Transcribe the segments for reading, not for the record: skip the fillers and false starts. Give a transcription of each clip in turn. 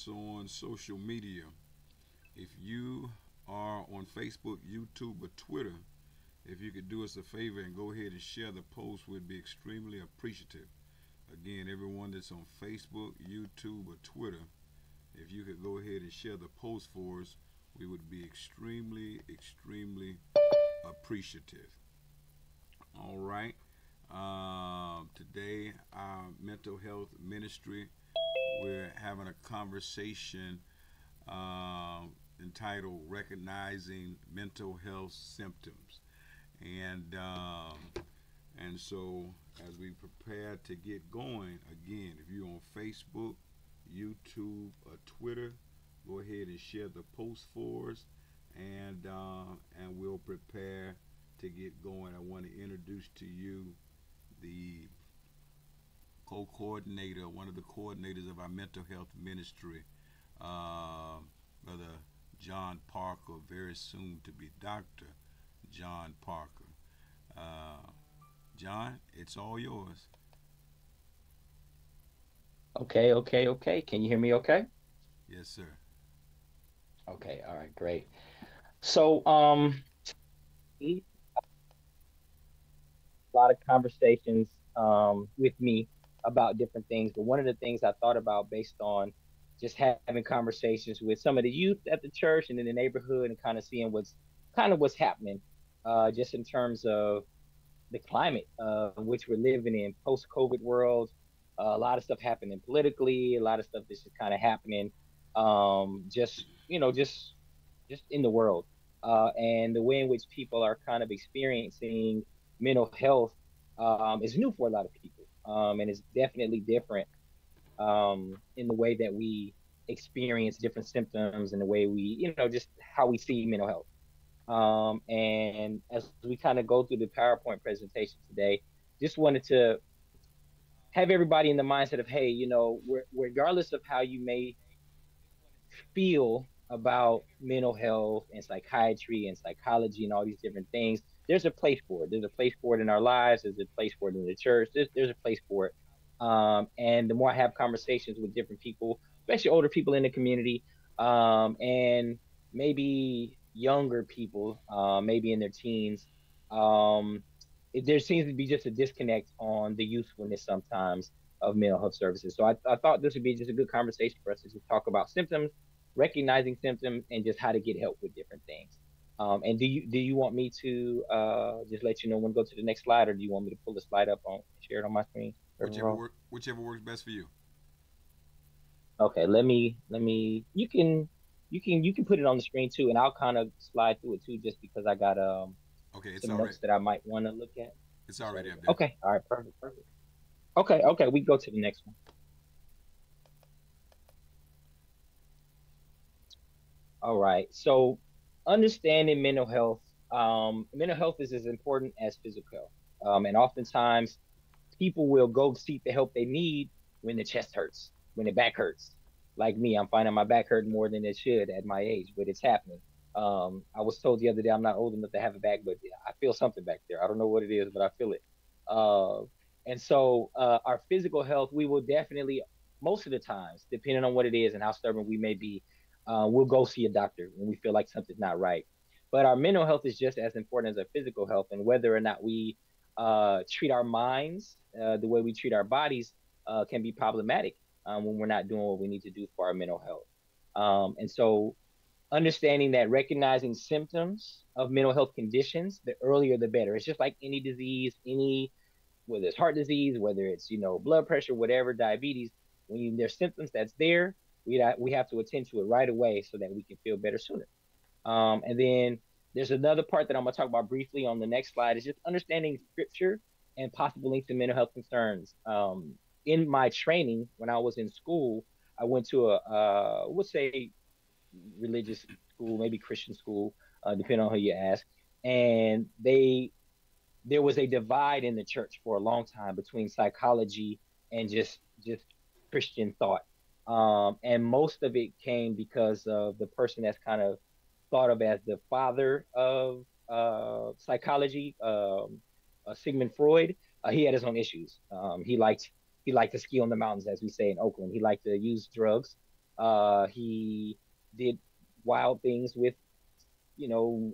us on social media. If you are on Facebook, YouTube, or Twitter, if you could do us a favor and go ahead and share the post, we'd be extremely appreciative. Again, everyone that's on Facebook, YouTube, or Twitter, if you could go ahead and share the post for us, we would be extremely appreciative. All right. Today, our mental health ministry, we're having a conversation uh, entitled Recognizing Mental Health Symptoms. And, um, and so, as we prepare to get going, again, if you're on Facebook, YouTube, or Twitter, go ahead and share the post for us, and we'll prepare to get going. I want to introduce to you the co-coordinator, one of the coordinators of our mental health ministry, Brother John Parker, very soon to be Dr. John Parker. Uh, John, it's all yours. Okay. Can you hear me okay? Yes, sir. Okay, all right, great. So, a lot of conversations with me about different things, but one of the things I thought about based on just having conversations with some of the youth at the church and in the neighborhood and kind of seeing what's happening, just in terms of the climate in which we're living in post-COVID world. A lot of stuff happening politically, a lot of stuff that's just kind of happening, just just in the world, and the way in which people are kind of experiencing mental health is new for a lot of people, and it's definitely different in the way that we experience different symptoms and the way we, just how we see mental health. And as we kind of go through the PowerPoint presentation today, just wanted to have everybody in the mindset of, hey, regardless of how you may feel about mental health and psychiatry and psychology and all these different things, there's a place for it. There's a place for it in our lives. There's a place for it in the church. There's a place for it. And the more I have conversations with different people, especially older people in the community, and maybe younger people, maybe in their teens, um, there seems to be just a disconnect on the usefulness sometimes of mental health services. So I thought this would be just a good conversation for us to just talk about symptoms, recognizing symptoms, and just how to get help with different things. And do you want me to just let you know when to go to the next slide, or do you want me to pull the slide up on share it on my screen? Whichever works best for you. Okay, let me you can put it on the screen too, and I'll kind of slide through it too, just because I got Okay, it's some all right. notes that I might want to look at. It's Just let already me up know. there. Okay, all right, perfect. Okay, we go to the next one. All right. So understanding mental health, mental health is as important as physical health. And oftentimes people will go seek the help they need when the chest hurts, when the back hurts. Like me, I'm finding my back hurt more than it should at my age, but it's happening. I was told the other day I'm not old enough to have a back, but I feel something back there. I don't know what it is, but I feel it. Uh, and so our physical health, we will definitely, most of the times, depending on what it is and how stubborn we may be, we'll go see a doctor when we feel like something's not right. But our mental health is just as important as our physical health, and whether or not we treat our minds the way we treat our bodies can be problematic when we're not doing what we need to do for our mental health. And so understanding that recognizing symptoms of mental health conditions, the earlier the better. It's just like any disease, whether it's heart disease, whether it's blood pressure, whatever, diabetes. There's symptoms that's there, we have to attend to it right away so that we can feel better sooner. And then there's another part that I'm going to talk about briefly on the next slide is just understanding scripture and possible links to mental health concerns. In my training, when I was in school, I went to we'll say religious school, maybe Christian school, depending on who you ask. And there was a divide in the church for a long time between psychology and just Christian thought. And most of it came because of the person that's kind of thought of as the father of psychology, Sigmund Freud. He had his own issues. He liked to ski on the mountains, as we say in Oakland. He liked to use drugs. He did wild things with, you know,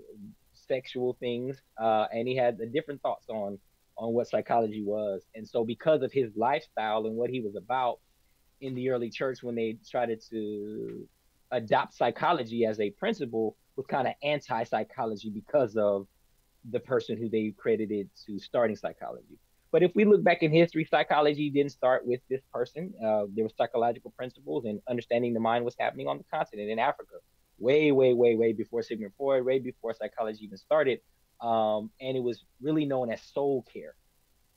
sexual things, and he had different thoughts on what psychology was. And so, because of his lifestyle and what he was about in the early church, when they tried to adopt psychology as a principle, was kind of anti-psychology because of the person who they credited to starting psychology. But if we look back in history, psychology didn't start with this person. There were psychological principles and understanding the mind was happening on the continent in Africa, way, way, way, way before Sigmund Freud, way before psychology even started. And it was really known as soul care.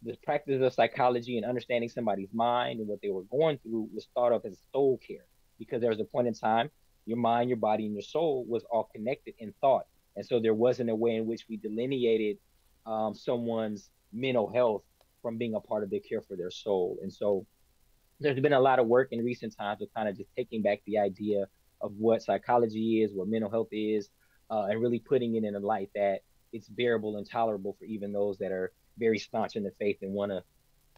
The practice of psychology and understanding somebody's mind and what they were going through was thought of as soul care, because there was a point in time your mind, your body, and your soul was all connected in thought. And so there wasn't a way in which we delineated someone's mental health from being a part of their care for their soul. And so there's been a lot of work in recent times of kind of just taking back the idea of what psychology is, what mental health is, and really putting it in a light that it's bearable and tolerable for even those that are very staunch in the faith and want to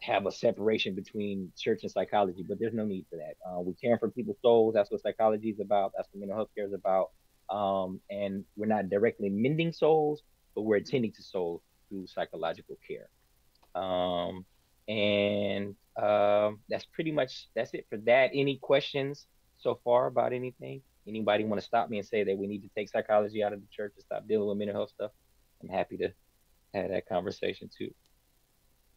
have a separation between church and psychology. But there's no need for that. We care for people's souls. That's what psychology is about. That's what mental health care is about. And we're not directly mending souls, but we're attending to souls through psychological care. Um, and That's pretty much that's it for that. Any questions so far about anything? Anybody want to stop me and say that we need to take psychology out of the church and stop dealing with mental health stuff? I'm happy to have that conversation too.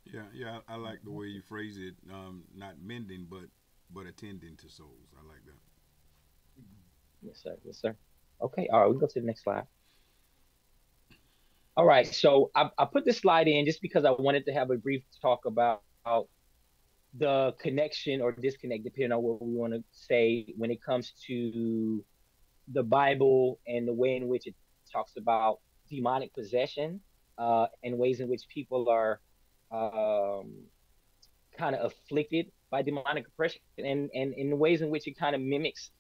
Yeah, yeah, I like the way you phrase it. Not mending, but attending to souls. I like that. Yes, sir. Yes, sir. Okay. All right. We can go to the next slide. All right. So I put this slide in just because I wanted to have a brief talk about the connection or disconnect, depending on what we want to say, when it comes to the Bible and the way in which it talks about demonic possession, and ways in which people are um, kind of afflicted by demonic oppression, and in the ways in which it kind of mimics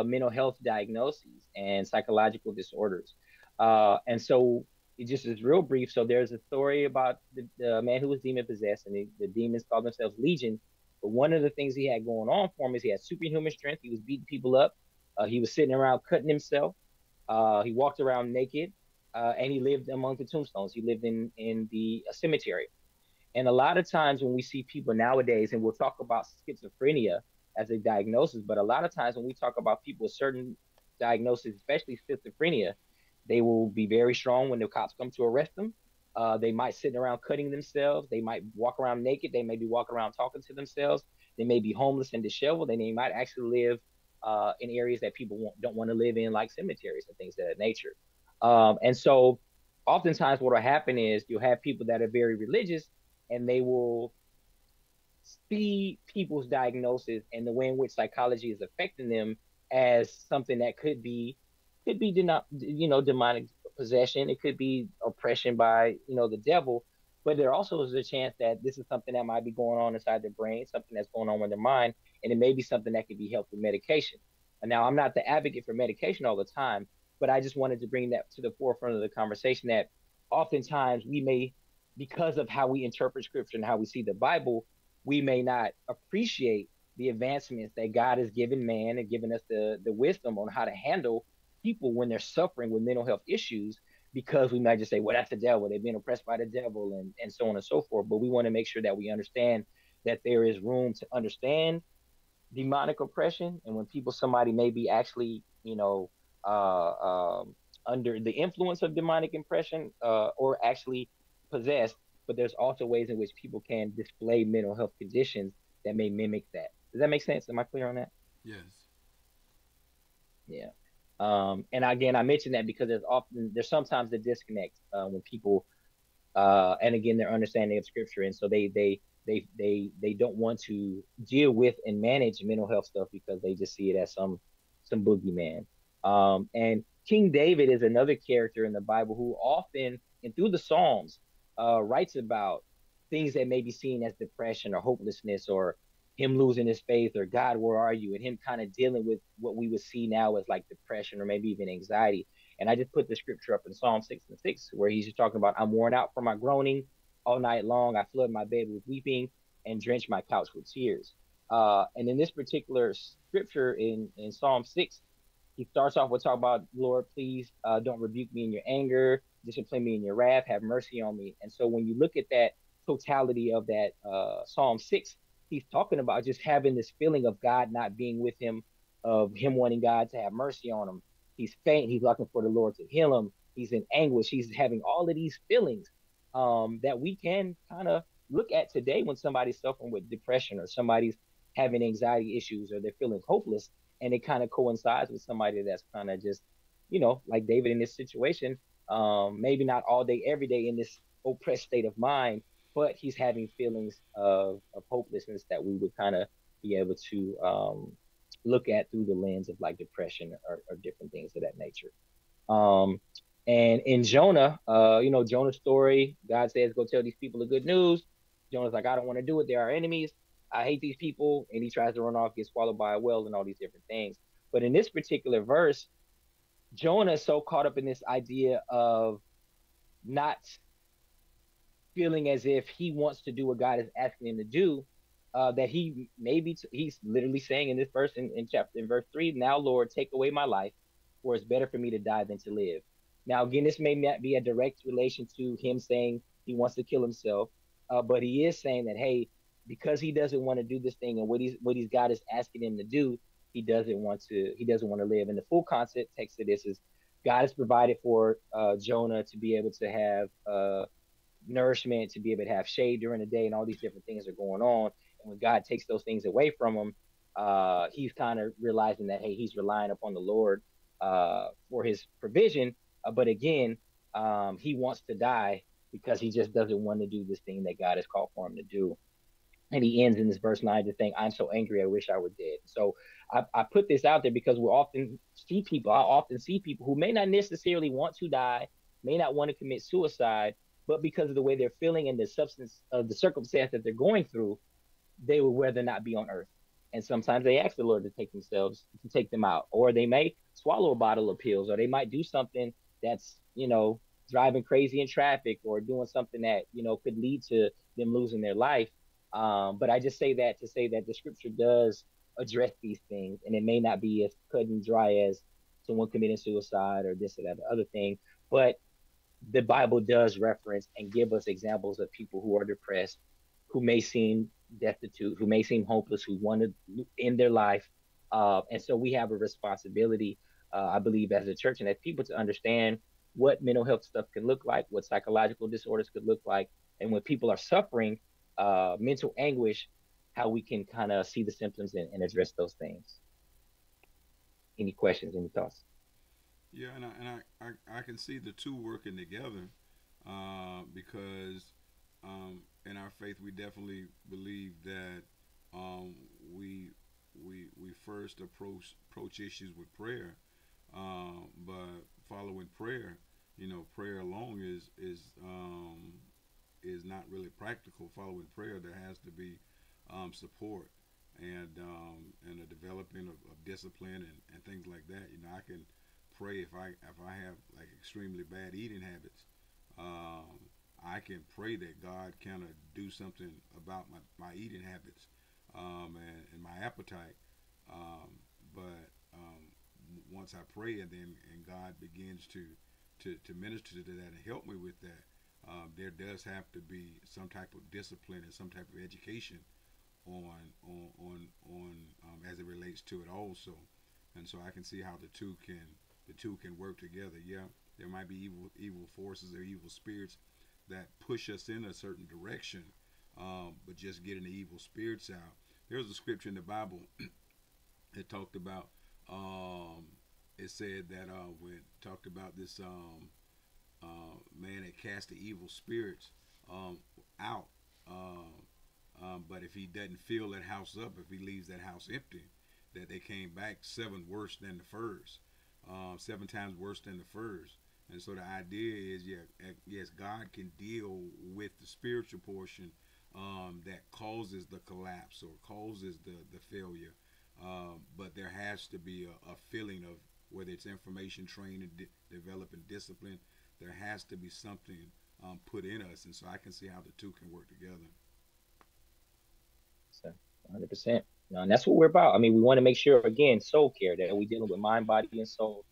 mental health diagnoses and psychological disorders. And so it just is real brief. So there's a story about the man who was demon possessed, and the demons called themselves Legion. But one of the things he had going on for him is he had superhuman strength. He was beating people up. He was sitting around cutting himself. He walked around naked, and he lived among the tombstones. He lived in the cemetery. And a lot of times when we see people nowadays, and we'll talk about schizophrenia as a diagnosis, but a lot of times when we talk about people with certain diagnoses, especially schizophrenia, they will be very strong when the cops come to arrest them. They might sit around cutting themselves. They might walk around naked. They may be walking around talking to themselves. They may be homeless and disheveled, and they might actually live in areas that people don't want to live in, like cemeteries and things of that nature. And so oftentimes what will happen is you'll have people that are very religious, and they will see people's diagnosis and the way in which psychology is affecting them as something that could be demonic possession. It could be oppression by the devil, but there also is a chance that this is something that might be going on inside their brain, something that's going on with their mind, and it may be something that could be helped with medication. And now, I'm not the advocate for medication all the time, but I just wanted to bring that to the forefront of the conversation, that oftentimes we may, because of how we interpret scripture and how we see the Bible, we may not appreciate the advancements that God has given man and given us the wisdom on how to handle people when they're suffering with mental health issues, because we might just say, well, that's the devil. They've been oppressed by the devil, and so on and so forth. But we want to make sure that we understand that there is room to understand demonic oppression, and when somebody may be actually, under the influence of demonic oppression, or actually possessed, but there's also ways in which people can display mental health conditions that may mimic that. Does that make sense? Am I clear on that? Yes. Yeah. And again, I mentioned that because there's sometimes the disconnect when people, and again, their understanding of scripture, and so they don't want to deal with and manage mental health stuff because they just see it as some boogeyman. And King David is another character in the Bible who often and through the Psalms writes about things that may be seen as depression or hopelessness, or him losing his faith, or God, where are you? And him kind of dealing with what we would see now as like depression or maybe even anxiety. And I just put the scripture up in Psalm 6 and 6, where he's just talking about, I'm worn out from my groaning all night long. I flood my bed with weeping and drench my couch with tears. And in this particular scripture in Psalm 6, he starts off with talk about, Lord, please don't rebuke me in your anger, discipline me in your wrath, have mercy on me. And so when you look at that totality of that Psalm 6, he's talking about just having this feeling of God not being with him, of him wanting God to have mercy on him. He's faint. He's looking for the Lord to heal him. He's in anguish. He's having all of these feelings that we can kind of look at today when somebody's suffering with depression or somebody's having anxiety issues or they're feeling hopeless, and it kind of coincides with somebody that's kind of just, like David in this situation, maybe not all day, every day in this oppressed state of mind, but he's having feelings of hopelessness that we would kind of be able to look at through the lens of like depression or different things of that nature. Um, and in Jonah, Jonah's story, God says, go tell these people the good news. Jonah's like, I don't want to do it. They're our enemies. I hate these people. And he tries to run off, get swallowed by a whale, and all these different things. But in this particular verse, Jonah is so caught up in this idea of not feeling as if he wants to do what God is asking him to do, that he's literally saying in this verse in verse 3, now Lord, take away my life, for it's better for me to die than to live. Now again, this may not be a direct relation to him saying he wants to kill himself, but he is saying that, hey, because he doesn't want to do this thing and what he's God is asking him to do, he doesn't want to live. And the full concept text of this is God has provided for Jonah to be able to have nourishment, to be able to have shade during the day, and all these different things are going on. And when God takes those things away from him, he's kind of realizing that, hey, he's relying upon the Lord for his provision. But again, he wants to die because he just doesn't want to do this thing that God has called for him to do. And he ends in this verse 9 to think, I'm so angry, I wish I were dead. So I put this out there because I often see people who may not necessarily want to die, may not want to commit suicide, but because of the way they're feeling and the substance of the circumstance that they're going through, they would rather not be on earth. And sometimes they ask the Lord to take them out, or they may swallow a bottle of pills, or they might do something that's, driving crazy in traffic or doing something that, could lead to them losing their life. But I just say that to say that the scripture does address these things, and it may not be as cut and dry as someone committing suicide or this or that, the other thing, but the Bible does reference and give us examples of people who are depressed, who may seem destitute, who may seem hopeless, who want to end their life. And so we have a responsibility, I believe, as a church and as people to understand what mental health stuff can look like, what psychological disorders could look like, and when people are suffering mental anguish, how we can kind of see the symptoms and address those things. Any questions, any thoughts? Yeah, and I can see the two working together because in our faith we definitely believe that um, we we first approach issues with prayer, but following prayer, prayer alone is not really practical. Following prayer, there has to be support and a developing of discipline and things like that. I can pray if I have like extremely bad eating habits. I can pray that God kind of do something about my eating habits and my appetite. But once I pray and God begins to minister to that and help me with that, there does have to be some type of discipline and some type of education on as it relates to it also. And so I can see how the two can work together. Yeah, there might be evil forces or evil spirits that push us in a certain direction, but just getting the evil spirits out. There's a scripture in the Bible that talked about. It said that when it talked about this man that cast the evil spirits out. But if he doesn't fill that house up, if he leaves that house empty, that they came back seven worse than the first, 7 times worse than the first. And so the idea is, yeah, yes, God can deal with the spiritual portion that causes the collapse or causes the failure. But there has to be a feeling of whether it's information training, developing discipline. There has to be something put in us, and so I can see how the two can work together. So 100%. And that's what we're about. I mean, we want to make sure, again, soul care, that we're dealing with mind, body, and soul,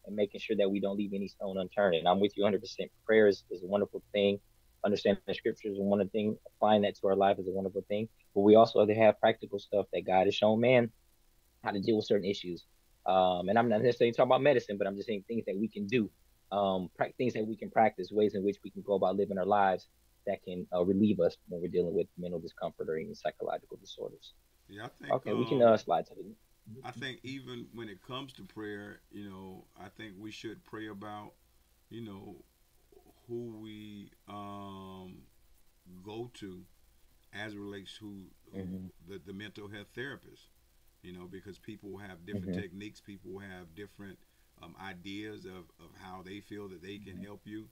and making sure that we don't leave any stone unturned. And I'm with you 100%. Prayer is a wonderful thing. Understanding the scriptures is one thing. Applying that to our life is a wonderful thing. But we also have to have practical stuff that God has shown man how to deal with certain issues. And I'm not necessarily talking about medicine, but I'm just saying things that we can do, things that we can practice, ways in which we can go about living our lives that can relieve us when we're dealing with mental discomfort or even psychological disorders. Yeah, Okay, we can slide to the. I think even when it comes to prayer, I think we should pray about, you know, who we go to as it relates to Mm-hmm, the mental health therapist. Because people have different mm-hmm, techniques, people have different ideas of how they feel that they can mm-hmm, help you.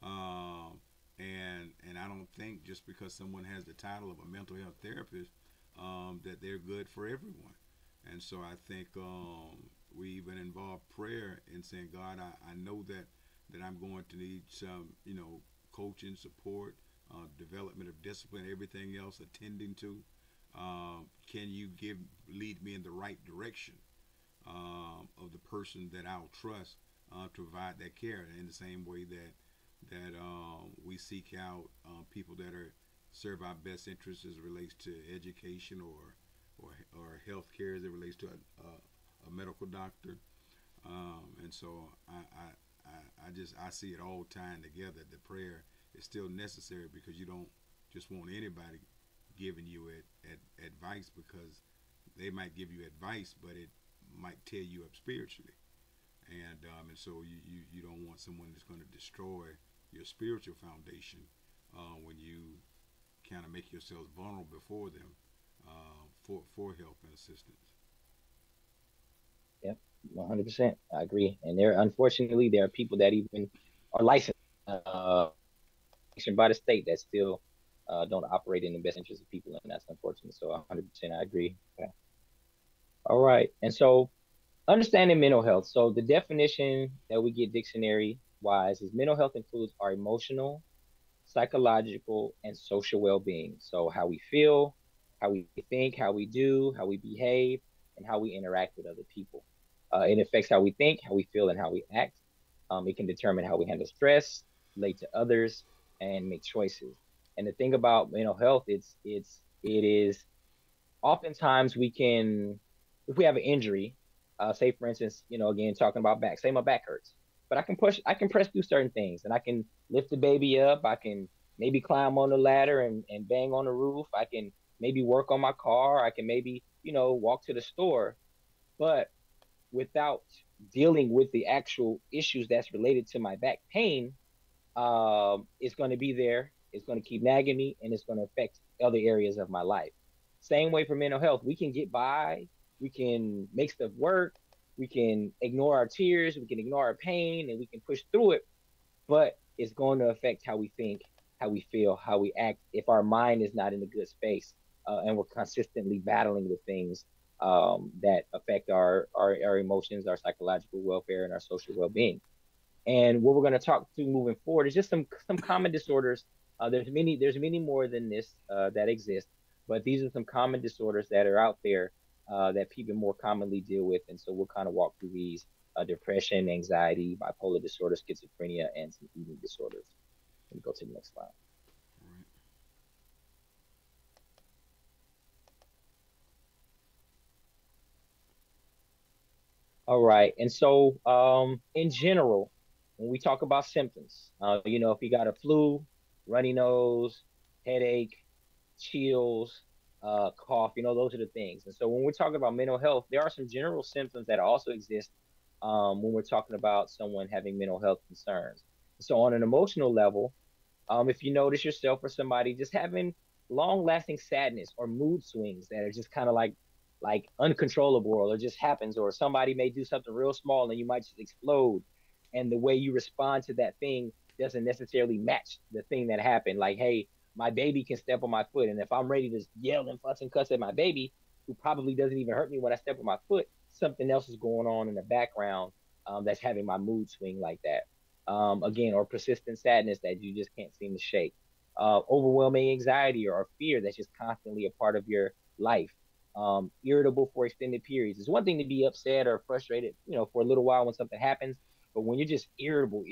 Um, and I don't think just because someone has the title of a mental health therapist that they're good for everyone. And so I think we even involve prayer in saying, God, I know that I'm going to need some, coaching, support, development of discipline, everything else, attending to. Can you lead me in the right direction of the person that I'll trust to provide that care? In the same way that we seek out people that are serve our best interests as it relates to education or health care as it relates to a medical doctor. And so I see it all tying together. The prayer is still necessary because you don't just want anybody giving you advice, because they might give you advice, but it might tear you up spiritually. And so you don't want someone that's going to destroy your spiritual foundation when you kind of make yourselves vulnerable before them for help and assistance. Yep, 100%. I agree. And unfortunately, there are people that even are uh, licensed by the state that still don't operate in the best interest of people, and that's unfortunate. So 100%, I agree. Okay. All right. And so understanding mental health. So the definition that we get dictionary wise is mental health includes our emotional, psychological, and social well-being. So how we feel, how we think, how we do, how we behave, and how we interact with other people. It affects how we think, how we feel, and how we act. It can determine how we handle stress, relate to others, and make choices. And the thing about mental health, it is oftentimes we can, if we have an injury, say for instance, again talking about back, say my back hurts, but I can press through certain things, and I can lift the baby up, I can maybe climb on the ladder and bang on the roof, I can maybe work on my car, I can maybe walk to the store, but without dealing with the actual issues that's related to my back pain, it's going to be there. It's going to keep nagging me, and it's going to affect other areas of my life. Same way for mental health. We can get by. We can make stuff work. We can ignore our tears. We can ignore our pain, and we can push through it. But it's going to affect how we think, how we feel, how we act. If our mind is not in a good space, and we're consistently battling with things that affect our emotions, our psychological welfare, and our social well being. And what we're going to talk to moving forward is just some common disorders. There's many more than this that exist, but these are some common disorders that are out there that people more commonly deal with. And so we'll kind of walk through these: depression, anxiety, bipolar disorder, schizophrenia, and some eating disorders. Let me go to the next slide. Right. All right. And so, in general, when we talk about symptoms, if you got a flu, runny nose, headache, chills, cough, those are the things. And so when we're talking about mental health, there are some general symptoms that also exist when we're talking about someone having mental health concerns. So on an emotional level, if you notice yourself or somebody just having long lasting sadness or mood swings that are just kind of like uncontrollable, or it just happens, or somebody may do something real small and you might just explode, and the way you respond to that thing doesn't necessarily match the thing that happened. Like, hey, my baby can step on my foot, and if I'm ready to yell and fuss and cuss at my baby, who probably doesn't even hurt me when I step on my foot, something else is going on in the background that's having my mood swing like that. Again, or persistent sadness that you just can't seem to shake. Overwhelming anxiety or fear that's just constantly a part of your life. irritable for extended periods. It's one thing to be upset or frustrated, for a little while when something happens, but when you're just irritable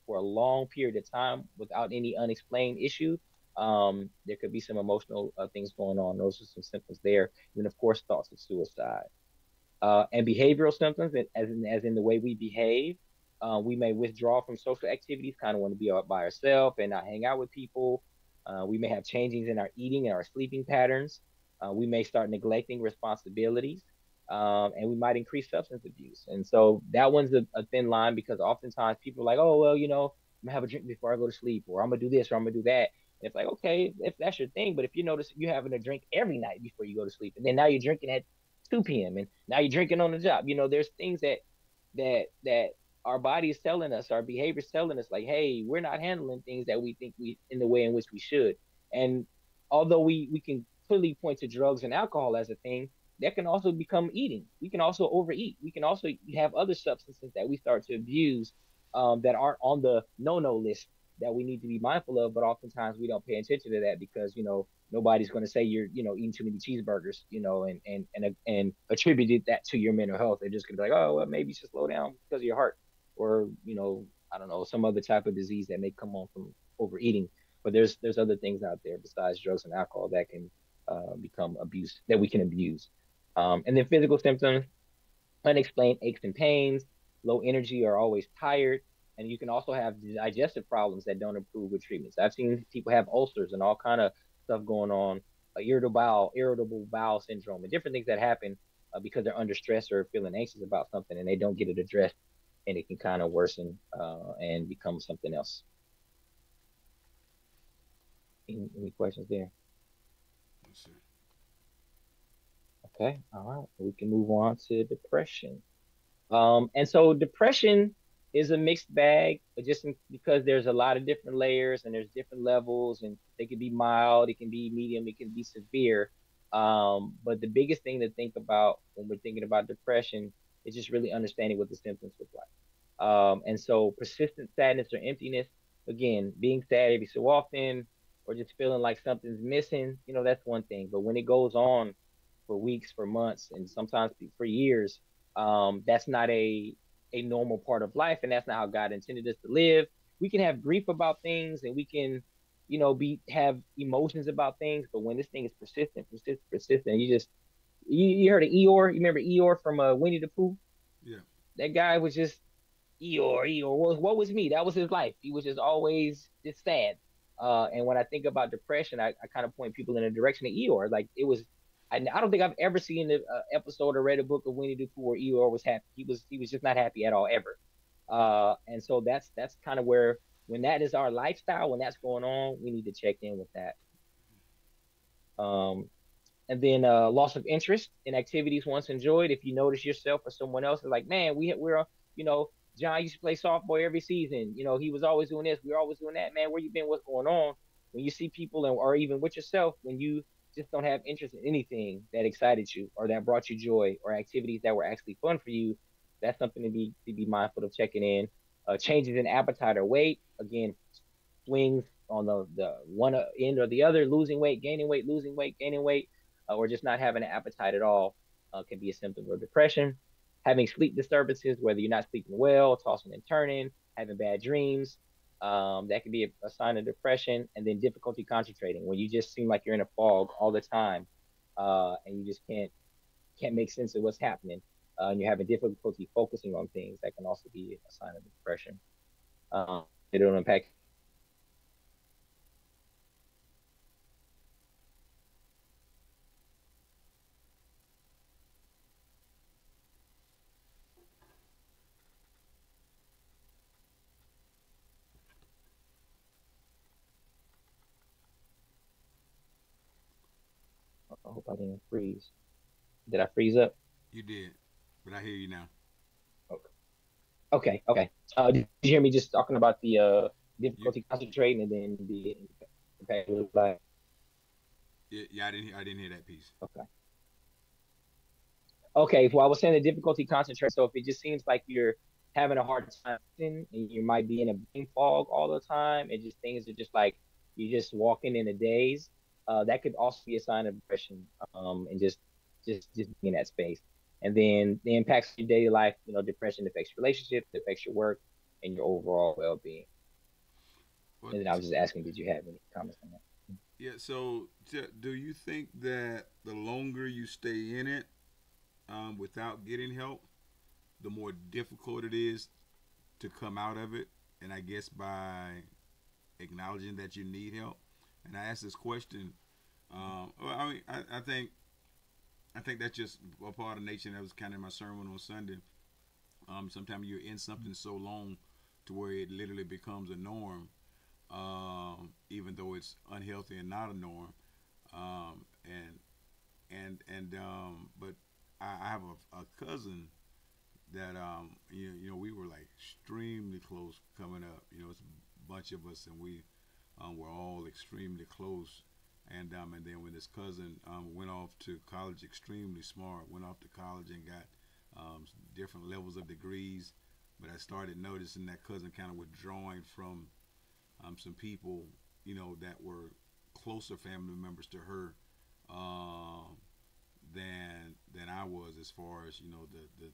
for a long period of time without any unexplained issue, there could be some emotional things going on. Those are some symptoms there. And then, of course, thoughts of suicide. And behavioral symptoms, as in the way we behave. We may withdraw from social activities, kind of want to be out by ourselves and not hang out with people. We may have changes in our eating and our sleeping patterns. We may start neglecting responsibilities, and we might increase substance abuse. And so that one's a thin line because oftentimes people are like, oh, well, I'm gonna have a drink before I go to sleep, or I'm gonna do this, or I'm gonna do that. And it's like, okay, if that's your thing, but if you notice you're having a drink every night before you go to sleep, and then now you're drinking at 2 p.m. and now you're drinking on the job. There's things that our body is telling us, our behavior is telling us, like, hey, we're not handling things that we think we in the way in which we should. And although we can clearly point to drugs and alcohol as a thing, that can also become eating. We can also overeat. We can also have other substances that we start to abuse, that aren't on the no list that we need to be mindful of. But oftentimes we don't pay attention to that because nobody's going to say you're eating too many cheeseburgers, and attributed that to your mental health. They're just going to be like, oh, well, maybe you should slow down because of your heart, or I don't know, some other type of disease that may come on from overeating. But there's other things out there besides drugs and alcohol that can become abuse, that we can abuse. And then physical symptoms: unexplained aches and pains, low energy, or always tired. And you can also have digestive problems that don't improve with treatments. I've seen people have ulcers and all kind of stuff going on, irritable bowel syndrome, and different things that happen because they're under stress or feeling anxious about something, and they don't get it addressed, and it can kind of worsen and become something else. Any questions there? Yes, sir. Okay, all right. We can move on to depression. And so depression is a mixed bag, because there's a lot of different layers and there's different levels, and they can be mild, it can be medium, it can be severe. But the biggest thing to think about when we're thinking about depression is just really understanding what the symptoms look like. And so persistent sadness or emptiness, again, being sad every so often, or just feeling like something's missing, that's one thing. But when it goes on for weeks, for months, and sometimes for years, that's not a normal part of life, and that's not how God intended us to live. We can have grief about things, and we can, be have emotions about things, but when this thing is persistent, you heard of Eeyore? You remember Eeyore from Winnie the Pooh? Yeah. That guy was just Eeyore. What was me? That was his life. He was just always just sad. And when I think about depression, I kind of point people in the direction of Eeyore. Like it was, I don't think I've ever seen an episode or read a book of Winnie the Pooh where Eeyore was happy. He was just not happy at all ever. And so that's kind of where, when that is our lifestyle, when that's going on, we need to check in with that. Um, and then loss of interest in activities once enjoyed. If you notice yourself or someone else is like, man, we're you know John used to play softball every season. He was always doing this. We are always doing that. Man, where you been? What's going on? When you see people, or even with yourself, when you just don't have interest in anything that excited you or that brought you joy, or activities that were actually fun for you, that's something to be mindful of checking in. Changes in appetite or weight, again, swings on the one end or the other, losing weight, gaining weight, losing weight, gaining weight, or just not having an appetite at all, can be a symptom of depression. Having sleep disturbances, whether you're not sleeping well, tossing and turning, having bad dreams, that can be a sign of depression. And then difficulty concentrating, when you just seem like you're in a fog all the time, and you just can't make sense of what's happening, and you're having difficulty focusing on things, that can also be a sign of depression. It'll impact. I hope I didn't freeze. Did I freeze up? You did, but I hear you now. Okay. Okay. Did you hear me just talking about the You, difficulty concentrating, and then the impact of life? yeah, yeah, I didn't hear that piece. Okay. Okay. Well, I was saying the difficulty concentrating. So if it just seems like you're having a hard time and you might be in a brain fog all the time, and just things are just like you're just walking in a daze, that could also be a sign of depression, and just being in that space. And then the impacts of your daily life, depression affects relationships, it affects your work and your overall well-being. But And then I was just asking, did you have any comments on that? yeah, so do you think that the longer you stay in it without getting help, the more difficult it is to come out of it? And I guess by acknowledging that you need help. And I asked this question. Well, I mean, I think that's just a part of nature. That was kind of my sermon on Sunday. Sometimes you're in something so long to where it literally becomes a norm, even though it's unhealthy and not a norm. And but I have a cousin that we were like extremely close coming up. It's a bunch of us, and we were all extremely close. And then when this cousin went off to college, extremely smart, went off to college and got different levels of degrees. But I started noticing that cousin kind of withdrawing from some people, that were closer family members to her than I was, as far as the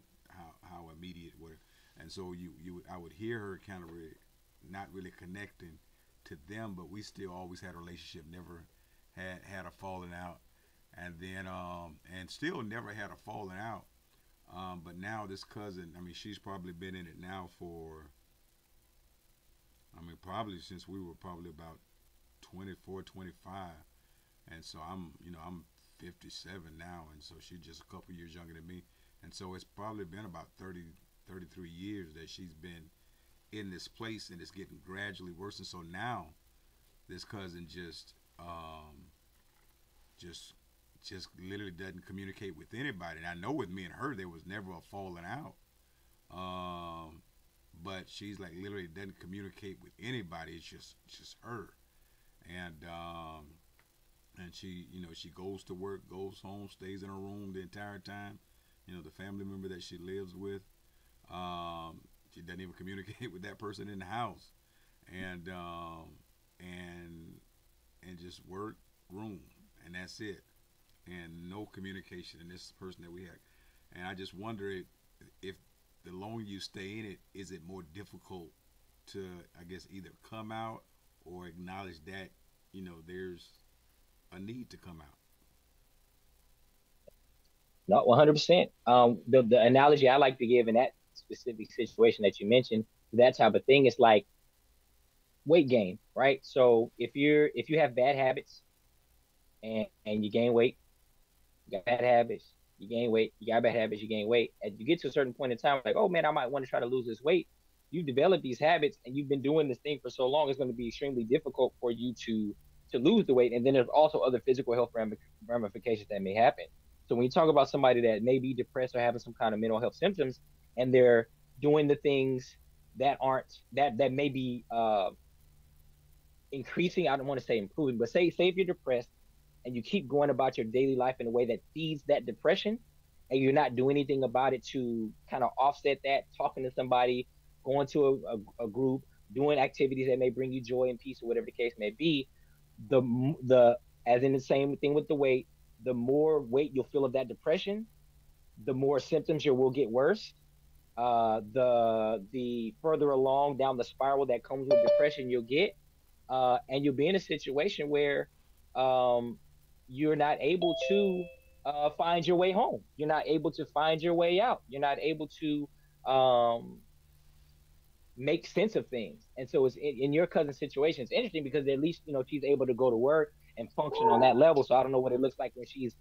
how immediate were. And so I would hear her kind of not really connecting to them, but we still always had a relationship, never had a falling out, and then and still never had a falling out. But now this cousin, I mean, she's probably been in it now for, I mean, probably since we were probably about 24, 25. And so I'm 57 now, and so she's just a couple years younger than me. And so it's probably been about 30, 33 years that she's been in this place, and it's getting gradually worse. And so now this cousin just just literally doesn't communicate with anybody. And I know with me and her there was never a falling out. Um, but she's like literally doesn't communicate with anybody. It's just her. And and she goes to work, goes home, stays in her room the entire time. The family member that she lives with, she doesn't even communicate with that person in the house. And um, and and just work, room, and that's it. And no communication. And this person that we had, and I just wonder if the longer you stay in it, is it more difficult to, I guess, either come out or acknowledge that there's a need to come out. Not 100%. The analogy I like to give in that specific situation that you mentioned, that type of thing is like weight gain, right? So if you have bad habits and you gain weight, you got bad habits, you gain weight, you got bad habits, you gain weight, and you get to a certain point in time, like, oh man, I might want to try to lose this weight. You've developed these habits and you've been doing this thing for so long, it's going to be extremely difficult for you to lose the weight. And then there's also other physical health ramifications that may happen. So when you talk about somebody that may be depressed or having some kind of mental health symptoms, and they're doing the things that aren't that may be increasing, I don't want to say improving, but say if you're depressed and you keep going about your daily life in a way that feeds that depression, and you're not doing anything about it to kind of offset that, talking to somebody, going to a group, doing activities that may bring you joy and peace or whatever the case may be, the as in the same thing with the weight, the more weight you'll feel of that depression, the more symptoms you will get worse. The further along down the spiral that comes with depression you'll get, and you'll be in a situation where um, you're not able to find your way home. You're not able to find your way out. You're not able to um, make sense of things. And so it's in your cousin's situation, it's interesting because at least she's able to go to work and function on that level. So I don't know what it looks like when she's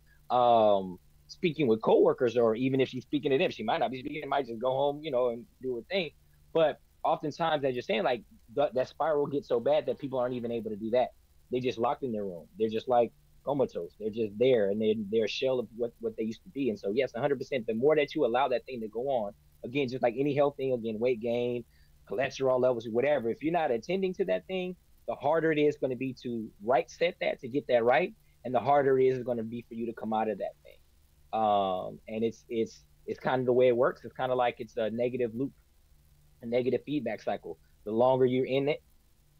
speaking with coworkers, or even if she's speaking to them, she might not be speaking, might just go home, and do her thing. But oftentimes, as you're saying, like that spiral gets so bad that people aren't even able to do that. They just locked in their room. They're just like comatose. They're just there, and they're a shell of what they used to be. And so yes, 100%. The more that you allow that thing to go on, again, just like any health thing, again, weight gain, cholesterol levels, whatever. If you're not attending to that thing, the harder it is going to be to right set that, to get that right, and the harder it is going to be for you to come out of that thing. And it's kind of the way it works. It's kind of like it's a negative loop, a negative feedback cycle. The longer you're in it,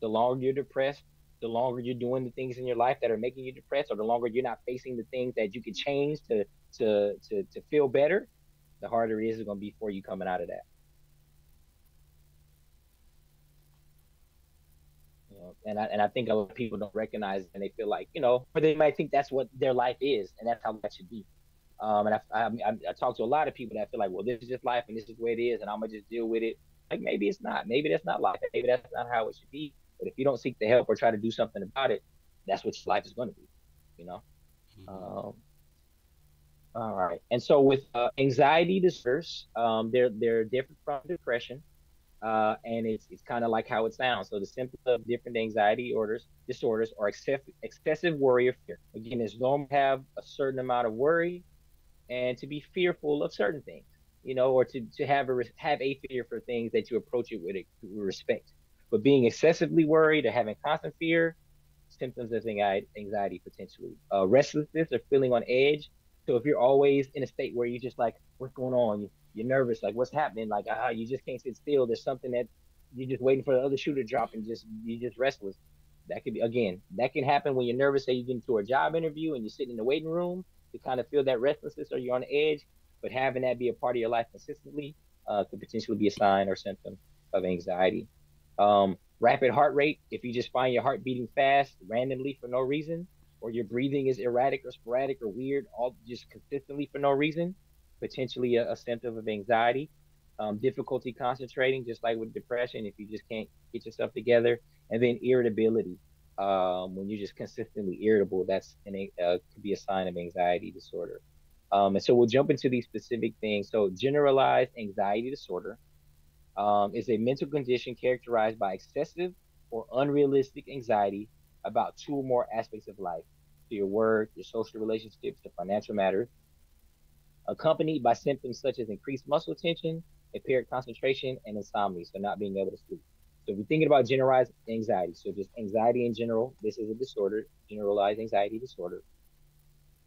the longer you're depressed, the longer you're doing the things in your life that are making you depressed, or the longer you're not facing the things that you can change to feel better, the harder it is going to be for you coming out of that. You know, and I think a lot of people don't recognize, and they feel like, or they might think that's what their life is, and that's how that should be. And I talk to a lot of people that feel like, well, this is just life, and this is the way it is, and I'm gonna just deal with it. Like maybe it's not. Maybe that's not life. Maybe that's not how it should be. But if you don't seek the help or try to do something about it, that's what your life is going to be. You know. Mm-hmm. Um, all right. And so with anxiety disorders, they're different from depression, and it's kind of like how it sounds. So the symptoms of different anxiety disorders are excessive worry or fear. Again, it's normal to have a certain amount of worry and to be fearful of certain things, or to have a fear for things that you approach it with respect. But being excessively worried or having constant fear, symptoms of anxiety potentially. Restlessness or feeling on edge. So if you're always in a state where you're just like, what's going on? You're nervous, like what's happening? Like, you just can't sit still. There's something that you're just waiting for the other shoe to drop, and you're just restless. That could be, again, that can happen when you're nervous. Say you get into a job interview and you're sitting in the waiting room to kind of feel that restlessness, or you're on the edge. But having that be a part of your life consistently could potentially be a sign or symptom of anxiety. Rapid heart rate, if you just find your heart beating fast randomly for no reason, or your breathing is erratic or sporadic or weird, all just consistently for no reason, potentially a symptom of anxiety. Difficulty concentrating, just like with depression, if you just can't get yourself together. And then irritability, when you're just consistently irritable, that's could be a sign of anxiety disorder. And so we'll jump into these specific things. So generalized anxiety disorder is a mental condition characterized by excessive or unrealistic anxiety about two or more aspects of life, to your work, your social relationships, your financial matters, accompanied by symptoms such as increased muscle tension, impaired concentration, and insomnia, so not being able to sleep. So if you're thinking about generalized anxiety, so just anxiety in general, this is a disorder, generalized anxiety disorder.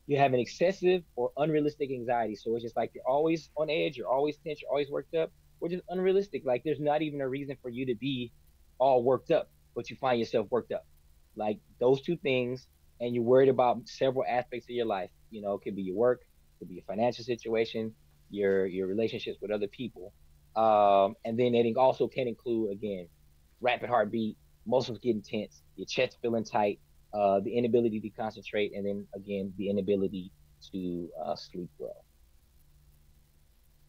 You have an excessive or unrealistic anxiety. So it's just like you're always on edge, you're always tense, you're always worked up, or just unrealistic. Like there's not even a reason for you to be all worked up, but you find yourself worked up. Like those two things, and you're worried about several aspects of your life. It could be your work, it could be your financial situation, your relationships with other people. And then it also can include, again, rapid heartbeat, muscles getting tense, your chest feeling tight, the inability to concentrate, and then again the inability to sleep well.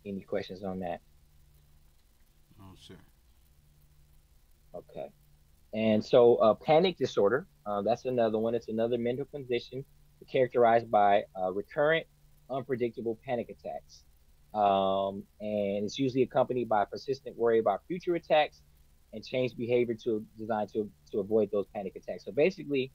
Any questions on that? Oh, sir. Okay. And so panic disorder, that's another one. It's another mental condition characterized by recurrent, unpredictable panic attacks. And it's usually accompanied by persistent worry about future attacks and changed behavior designed to avoid those panic attacks. So basically,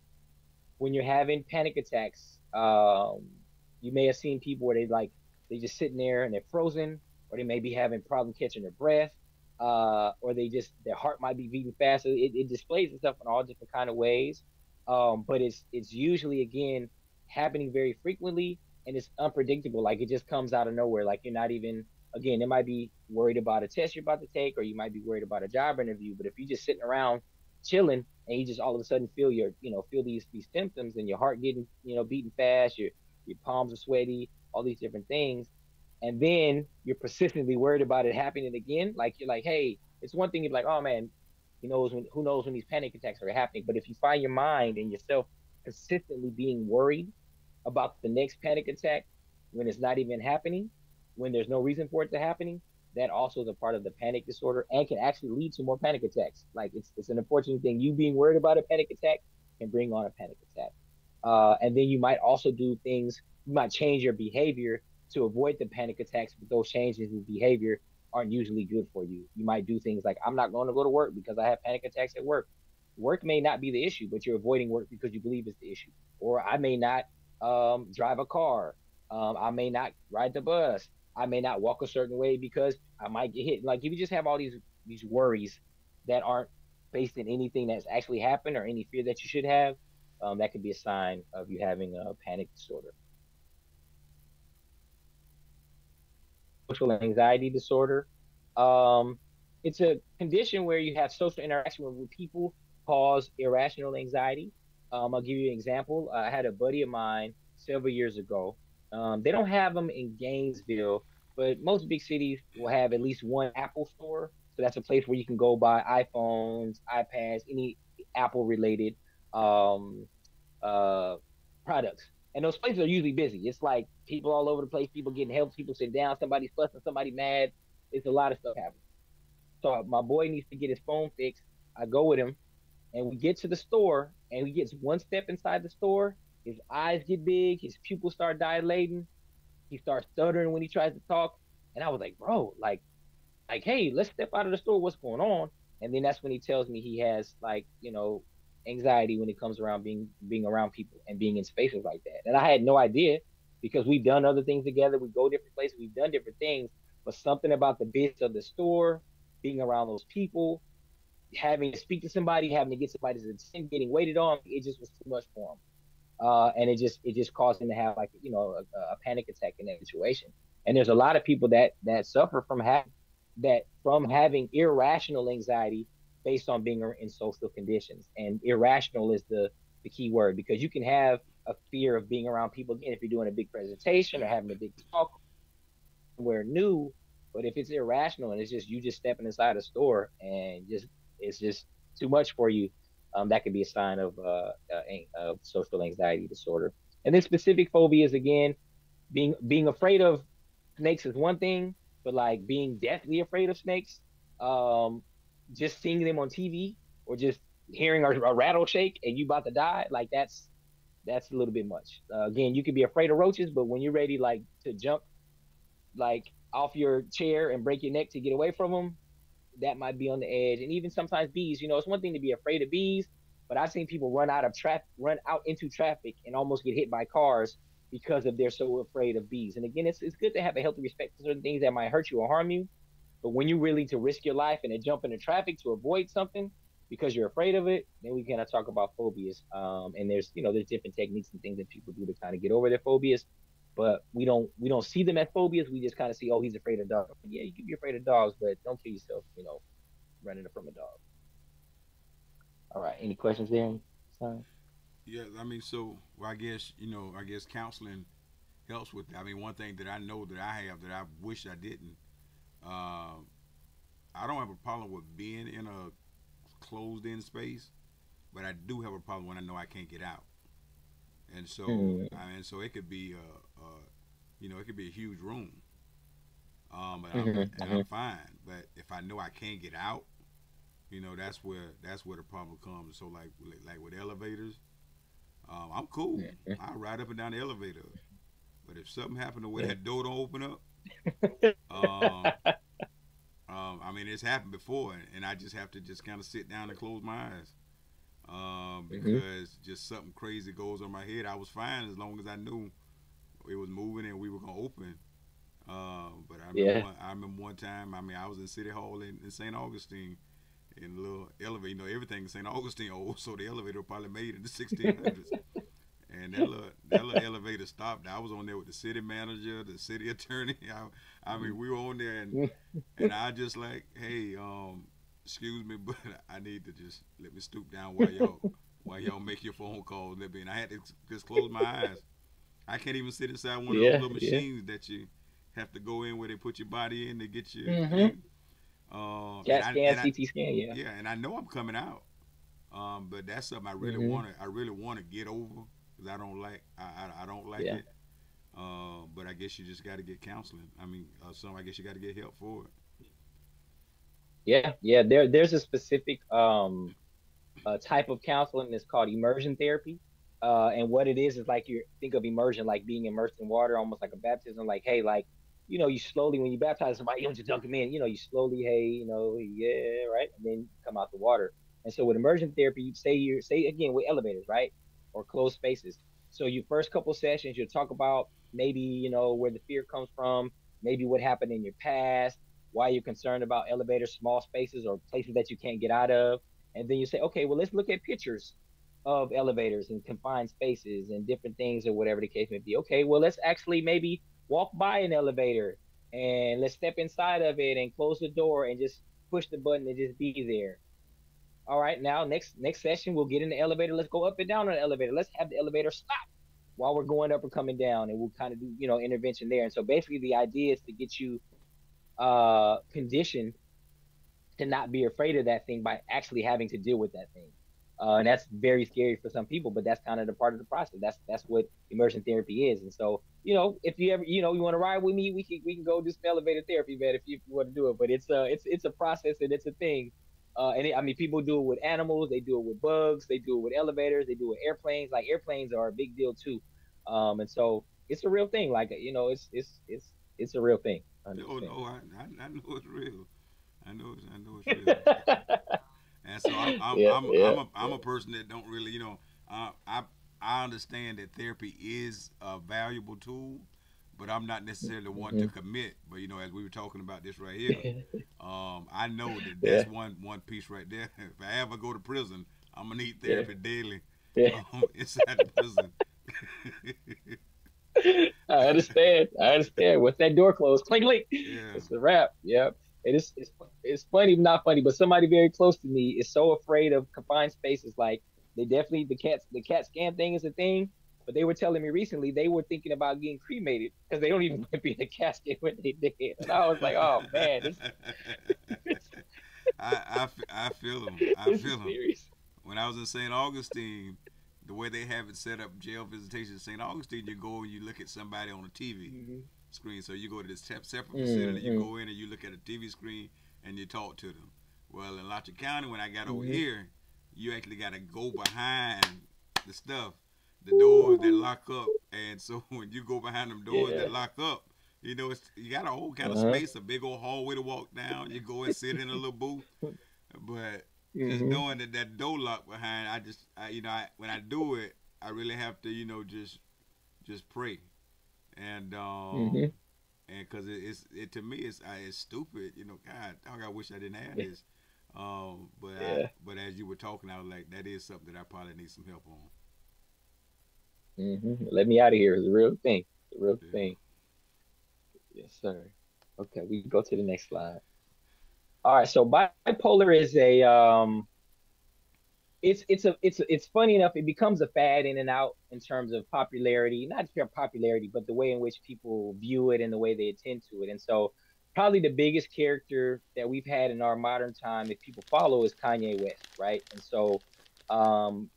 when you're having panic attacks, you may have seen people where they just sitting there and they're frozen, or they may be having problem catching their breath, or their heart might be beating fast. So it displays itself in all different kind of ways. But it's usually, again, happening very frequently, and it's unpredictable. Like it just comes out of nowhere. Like you're not even, again, it might be worried about a test you're about to take, or you might be worried about a job interview. But if you're just sitting around chilling, and you just all of a sudden feel these symptoms, and your heart getting beating fast, your palms are sweaty, all these different things, and then you're persistently worried about it happening again. Like you're like, hey, it's one thing you're like, oh man, who knows when these panic attacks are happening. But if you find your mind and yourself consistently being worried about the next panic attack when it's not even happening, when there's no reason for it to happening, that also is a part of the panic disorder and can actually lead to more panic attacks. Like it's an unfortunate thing. You being worried about a panic attack can bring on a panic attack. And then you might also do things, you might change your behavior to avoid the panic attacks, but those changes in behavior aren't usually good for you. You might do things like, I'm not going to go to work because I have panic attacks at work. Work may not be the issue, but you're avoiding work because you believe it's the issue. Or I may not drive a car. I may not ride the bus. I may not walk a certain way because I might get hit. Like if you just have all these worries that aren't based in anything that's actually happened or any fear that you should have, that could be a sign of you having a panic disorder. Social anxiety disorder. Um, it's a condition where you have social interaction with people cause irrational anxiety. I'll give you an example. I had a buddy of mine several years ago. They don't have them in Gainesville, but most big cities will have at least one Apple store. So that's a place where you can go buy iPhones, iPads, any Apple related um, uh, products. And those places are usually busy. It's like people all over the place, people getting help, people sitting down, somebody's fussing, somebody mad. It's a lot of stuff happening. So my boy needs to get his phone fixed. I go with him, and we get to the store, and he gets one step inside the store. His eyes get big, his pupils start dilating, he starts stuttering when he tries to talk. And I was like, bro, hey, let's step out of the store. What's going on? And then that's when he tells me he has like, anxiety when it comes around being around people and being in spaces like that. And I had no idea because we've done other things together. We go different places, we've done different things, but something about the business of the store, being around those people, having to speak to somebody, having to get somebody's attention, getting waited on, it just was too much for him. And it just caused him to have like a panic attack in that situation. And there's a lot of people that suffer from having irrational anxiety based on being in social conditions. And irrational is the key word, because you can have a fear of being around people again if you're doing a big presentation or having a big talk somewhere new. But if it's irrational and it's just you just stepping inside a store and just it's just too much for you, that could be a sign of social anxiety disorder. And then specific phobias again, being afraid of snakes is one thing, but like being deathly afraid of snakes, um, just seeing them on TV or just hearing a rattle shake and you about to die, like that's a little bit much. Again, you can be afraid of roaches, but when you're ready like to jump like off your chair and break your neck to get away from them, that might be on the edge. And even sometimes bees, it's one thing to be afraid of bees, but I've seen people run out into traffic and almost get hit by cars because of they're so afraid of bees. And again, it's good to have a healthy respect for certain things that might hurt you or harm you. But when you're willing to risk your life and to jump into traffic to avoid something because you're afraid of it, then we kind of talk about phobias. And there's different techniques and things that people do to kind of get over their phobias. But we don't see them as phobias. We just kind of see, oh, he's afraid of dogs. Yeah, you can be afraid of dogs, but don't kill yourself, running from a dog. All right. Any questions there? Son? Yeah, I mean, so well, I guess counseling helps with that. I mean, one thing that I know that I have that I wish I didn't. Uh, I don't have a problem with being in a closed-in space, but I do have a problem when I know I can't get out. And so, Mm-hmm. so it could be it could be a huge room, and Mm-hmm. I'm fine. But if I know I can't get out, that's where the problem comes. So like with elevators, I'm cool. I ride up and down the elevator. But if something happened to where that door don't open up, um, I mean it's happened before, and I just have to just kind of sit down and close my eyes, Mm-hmm. because just something crazy goes on my head. I was fine as long as I knew it was moving and we were gonna open. But Yeah. I remember one time. I mean, I was in City Hall in St. Augustine in a little elevator. Everything in St. Augustine old, so the elevator probably made in the 1600s. And that little elevator stopped. I was on there with the city manager, the city attorney. I mean, we were on there, and I just like, hey, excuse me, but I need to just let me stoop down while y'all make your phone calls. And I had to just close my eyes. I can't even sit inside one of those Yeah. little Yeah. machines that you have to go in where they put your body in to get your Mm-hmm. thing. CAT scan, CT scan. Yeah. Yeah, and I know I'm coming out. But that's something Mm-hmm. I really want to get over because I don't like Yeah. it. But I guess you just got to get counseling. I mean, I guess you got to get help for it. Yeah. Yeah. There's a specific type of counseling that's called immersion therapy. And what it is like you think of immersion like being immersed in water, almost like a baptism. Like, hey, like, you slowly when you baptize somebody, you don't just dunk them in. You slowly, hey, yeah, right, and then you come out the water. And so with immersion therapy, you say again with elevators, right, or closed spaces. So your first couple sessions, you'll talk about maybe where the fear comes from, maybe what happened in your past, why you're concerned about elevators, small spaces, or places that you can't get out of. And then you say, okay, well, let's look at pictures of elevators and confined spaces and different things or whatever the case may be. Okay, well, let's actually maybe walk by an elevator and let's step inside of it and close the door and just push the button and just be there. All right, now next session we'll get in the elevator. Let's go up and down on the elevator. Let's have the elevator stop while we're going up or coming down, and we'll kind of do intervention there. And so basically, the idea is to get you conditioned to not be afraid of that thing by actually having to deal with that thing. And that's very scary for some people, but that's kind of the part of the process. That's what immersion therapy is. And so, if you ever, you want to ride with me, we can go do some elevator therapy, man, if you want to do it. But it's a process and it's a thing. I mean, people do it with animals, they do it with bugs, they do it with elevators, they do it with airplanes. Like airplanes are a big deal too. And so it's a real thing. Like it's a real thing. Oh 100%. no, I know it's real. I know it's real. And so Yeah, yeah, I'm a person that don't really, I understand that therapy is a valuable tool, but I'm not necessarily one to hmm commit. But as we were talking about this right here, I know that yeah, that's one piece right there. If I ever go to prison, I'm gonna need yeah, therapy daily, yeah. inside the prison. I understand. I understand. Once that door closed, clink, clink, Yeah. it's a wrap. Yep. It's funny, not funny, but somebody very close to me is so afraid of confined spaces. Like they definitely the cat scan thing is a thing, but they were telling me recently they were thinking about getting cremated because they don't even want to be in a casket when they dead. And I was like, oh man, this I feel them. I this feel is them. serious. When I was in St. Augustine, the way they have it set up, jail visitation in St. Augustine, you go and you look at somebody on a TV hmm screen. So you go to this separate facility, you hmm go in and you look at a TV screen and you talk to them. Well, in Lottie County, when I got over hmm here, you actually got to go behind the stuff, the doors that lock up. And so when you go behind them doors Yeah. that lock up, you got a whole kind of Uh-huh. space, a big old hallway to walk down. You go and sit in a little booth, but just hmm knowing that that door lock behind, when I do it, I really have to, just pray, and hmm because to me it's stupid, God, dog, I wish I didn't have this, Yeah. but as you were talking, I was like, that is something that I probably need some help on. Let me out of here is a real thing. It's a real Yeah. thing. Yes, sir. Okay, we can go to the next slide. All right, so bipolar is a it's funny enough, it becomes a fad in and out in terms of popularity, not just popularity, but the way in which people view it and the way they attend to it. And so probably the biggest character that we've had in our modern time that people follow is Kanye West, right? And so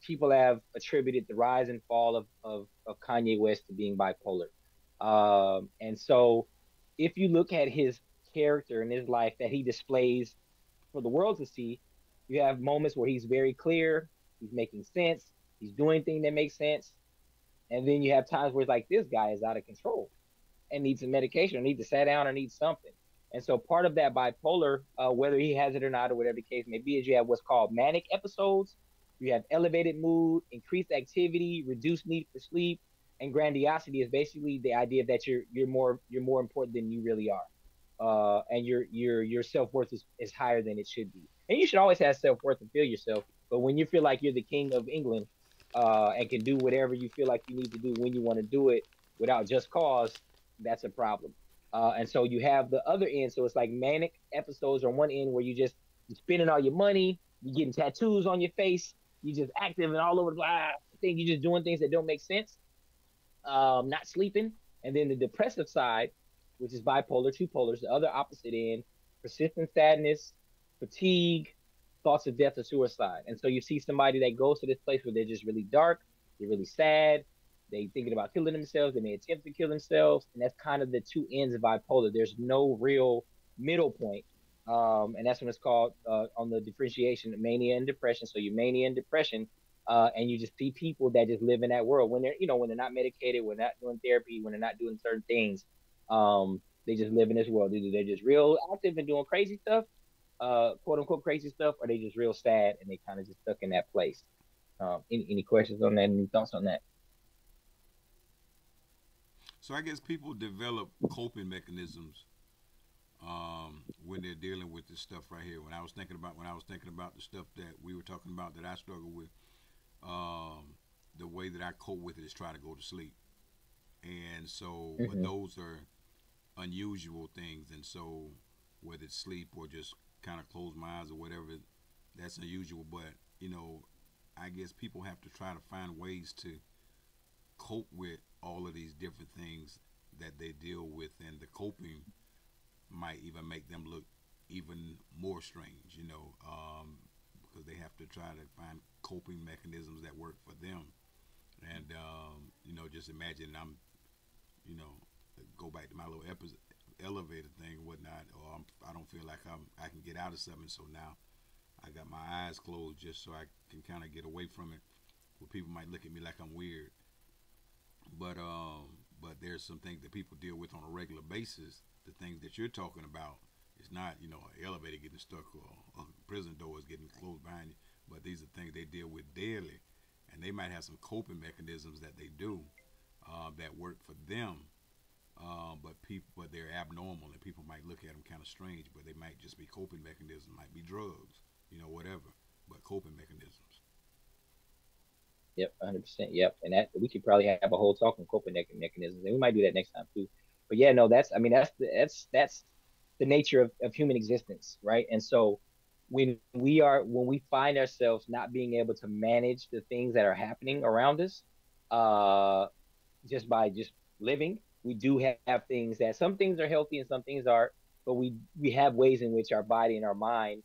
people have attributed the rise and fall of Kanye West to being bipolar. And so if you look at his character and his life that he displays for the world to see, you have moments where he's very clear, he's making sense, he's doing things that make sense, and then you have times where it's like this guy is out of control and needs some medication or needs to sit down or needs something. And so part of that bipolar, whether he has it or not, or whatever the case may be, is you have what's called manic episodes. You have elevated mood, increased activity, reduced need for sleep, and grandiosity is basically the idea that you're more important than you really are, and your self worth is higher than it should be. And you should always have self worth and feel yourself. But when you feel like you're the king of England, and can do whatever you feel like you need to do when you want to do it without just cause, that's a problem. And so you have the other end. So it's like manic episodes on one end where you're spending all your money, you're getting tattoos on your face, you're just active and all over the thing. You're just doing things that don't make sense, not sleeping. And then the depressive side, which is bipolar, two polars, the other opposite end, persistent sadness, fatigue, thoughts of death or suicide. And so you see somebody that goes to this place where they're just really dark, they're really sad, they thinking about killing themselves, they may attempt to kill themselves, and that's kind of the two ends of bipolar. There's no real middle point. And that's when it's called on the differentiation mania and depression. So you mania and depression, and you just see people that just live in that world when they're not medicated, when they're not doing therapy, when they're not doing certain things. They just live in this world. Either they're just real active and doing crazy stuff, quote unquote crazy stuff, or they just real sad and they kind of just stuck in that place. Any questions on that? Any thoughts on that? So I guess people develop coping mechanisms, when they're dealing with this stuff right here. When I was thinking about the stuff that we were talking about that I struggle with, um, the way that I cope with it is try to go to sleep. And so, but Mm-hmm. those are unusual things. And so, whether it's sleep or just kind of close my eyes or whatever, that's unusual. But you know, I guess people have to try to find ways to cope with all of these different things that they deal with, and the coping might even make them look even more strange. Because they have to try to find coping mechanisms that work for them. And just imagine go back to my little elevator thing and whatnot, or I don't feel like I can get out of something, so now I got my eyes closed just so I can kind of get away from it. Where people might look at me like I'm weird, but there's some things that people deal with on a regular basis. The things that you're talking about is not an elevator getting stuck or prison doors getting closed behind you, but these are things they deal with daily, and they might have some coping mechanisms that they do that work for them. But they're abnormal, and people might look at them kind of strange. But they might just be coping mechanisms, might be drugs, whatever. But coping mechanisms. Yep, 100%. Yep, and that we could probably have a whole talk on coping mechanisms, and we might do that next time too. But yeah, no, that's I mean that's the nature of human existence, right? And so when we find ourselves not being able to manage the things that are happening around us, uh, just by just living, we do have things that some things are healthy and some things aren't, but we have ways in which our body and our mind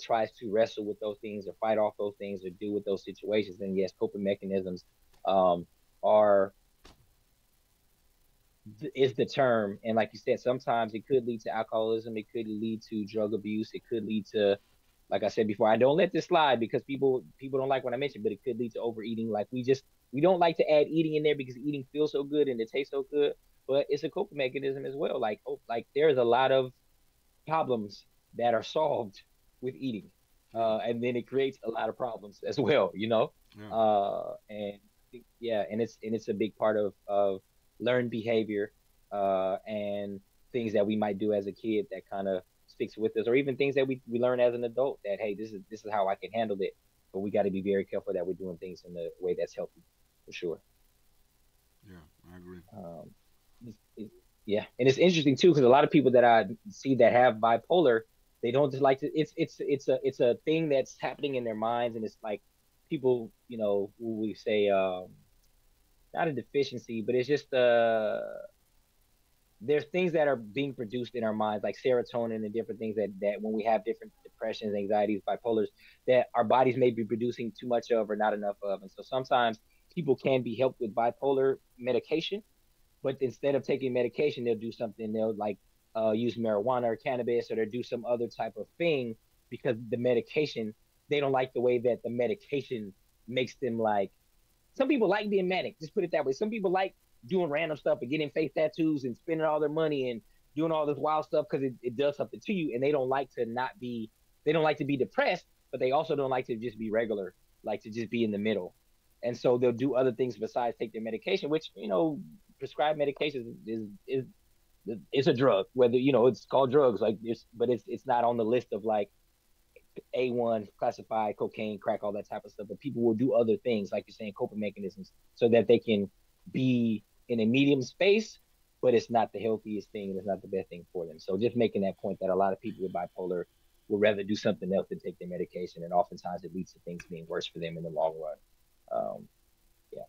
tries to wrestle with those things or fight off those things or deal with those situations. And yes, coping mechanisms um, are is the term. And like you said, sometimes it could lead to alcoholism, it could lead to drug abuse, it could lead to, like I said before, I don't let this slide because people don't like what I mentioned, but it could lead to overeating. Like we don't like to add eating in there because eating feels so good and it tastes so good, but it's a coping mechanism as well. Like there's a lot of problems that are solved with eating. Yeah, And then it creates a lot of problems as well, you know? yeah, And I think, yeah, and it's a big part of learned behavior, and things that we might do as a kid that kind of sticks with us, or even things that we learn as an adult that, hey, this is how I can handle it. But we got to be very careful that we're doing things in the way that's healthy for sure. yeah. I agree. Um, yeah, and it's interesting too because a lot of people that I see that have bipolar, they don't just like to. It's a thing that's happening in their minds, and it's like people, we say not a deficiency, but it's just there's things that are being produced in our minds, like serotonin and different things that when we have different depressions, anxieties, bipolars, that our bodies may be producing too much of or not enough of, and so sometimes people can be helped with bipolar medication, but instead of taking medication, they'll do something. They'll like use marijuana or cannabis, or they'll do some other type of thing because the medication, they don't like the way that the medication makes them like. Some people like being manic. Just put it that way. Some people like doing random stuff and getting face tattoos and spending all their money and doing all this wild stuff because it does something to you, and they don't like to not be. They don't like to be depressed, but they also don't like to just be regular, like to just be in the middle. And so they'll do other things besides take their medication, which prescribed medication is it's a drug. Whether it's called drugs, like this, but it's not on the list of like A1 classified cocaine, crack, all that type of stuff. But people will do other things, like you're saying, coping mechanisms, so that they can be in a medium space, but it's not the healthiest thing and it's not the best thing for them. So just making that point that a lot of people with bipolar will rather do something else than take their medication, and oftentimes it leads to things being worse for them in the long run. Yeah.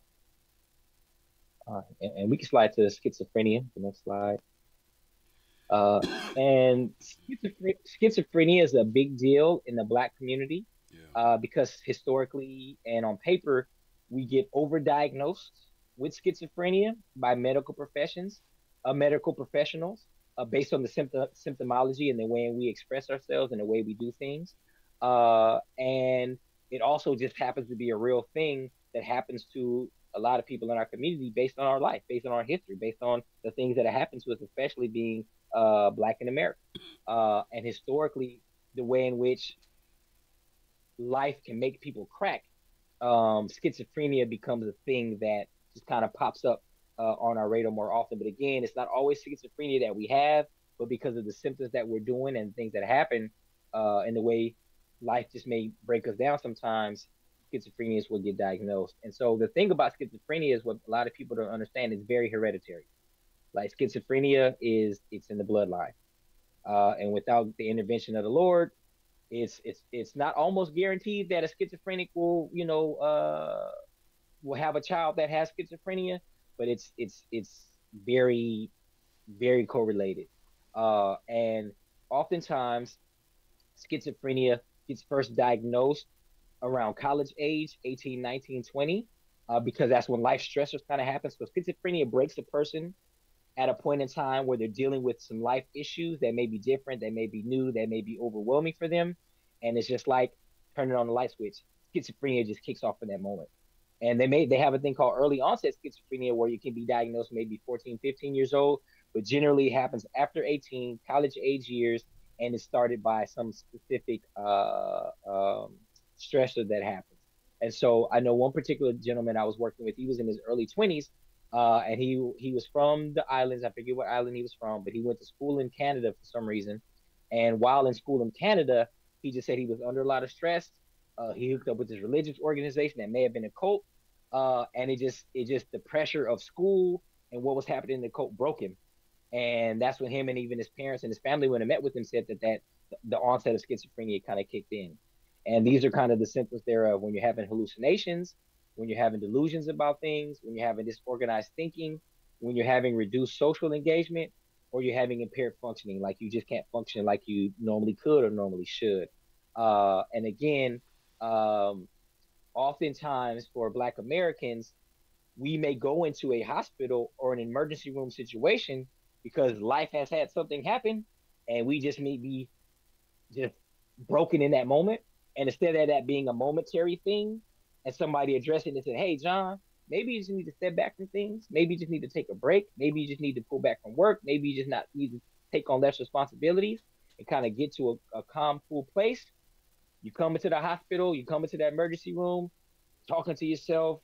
And we can slide to schizophrenia, the next slide. Uh, and schizophrenia is a big deal in the Black community, Yeah, because historically and on paper, we get overdiagnosed with schizophrenia by medical professionals, based on the symptomology and the way we express ourselves and the way we do things. And it also just happens to be a real thing that happens to a lot of people in our community based on our life, based on our history, based on the things that have happened to us, especially being Black in America. And historically, the way in which life can make people crack, schizophrenia becomes a thing that just kind of pops up on our radar more often. But again, it's not always schizophrenia that we have, but because of the symptoms that we're doing and things that happen, and the way life just may break us down sometimes, schizophrenia is what get diagnosed. And so the thing about schizophrenia is what a lot of people don't understand is very hereditary. Like schizophrenia it's in the bloodline. And without the intervention of the Lord, It's not almost guaranteed that a schizophrenic will, will have a child that has schizophrenia, but it's very very correlated. And oftentimes schizophrenia gets first diagnosed around college age, 18, 19, 20, because that's when life stressors kind of happen. So schizophrenia breaks a person at a point in time where they're dealing with some life issues that may be different, that may be new, that may be overwhelming for them. And it's just like turning on the light switch. Schizophrenia just kicks off in that moment. And they have a thing called early onset schizophrenia where you can be diagnosed maybe 14, 15 years old, but generally it happens after 18, college age years, and it's started by some specific stressor that happens. And so I know one particular gentleman I was working with, he was in his early 20s, and he was from the islands. I forget what island he was from, but he went to school in Canada for some reason. And while in school in Canada, he just said he was under a lot of stress. He hooked up with this religious organization that may have been a cult, and it just the pressure of school and what was happening in the cult broke him. And that's when him and even his parents and his family, when I met with him, said that the onset of schizophrenia kind of kicked in. And these are kind of the symptoms thereof when you're having hallucinations, when you're having delusions about things, when you're having disorganized thinking, when you're having reduced social engagement, or you're having impaired functioning, like you just can't function like you normally could or normally should. And again, um, oftentimes for Black Americans, we may go into a hospital or an emergency room situation because life has had something happen and we just may be just broken in that moment. And instead of that being a momentary thing and somebody addressing it and saying, hey, John, maybe you just need to step back from things. Maybe you just need to take a break. Maybe you just need to pull back from work. Maybe you just not need to take on less responsibilities and kind of get to a calm, cool place. You come into the hospital, you come into that emergency room, talking to yourself,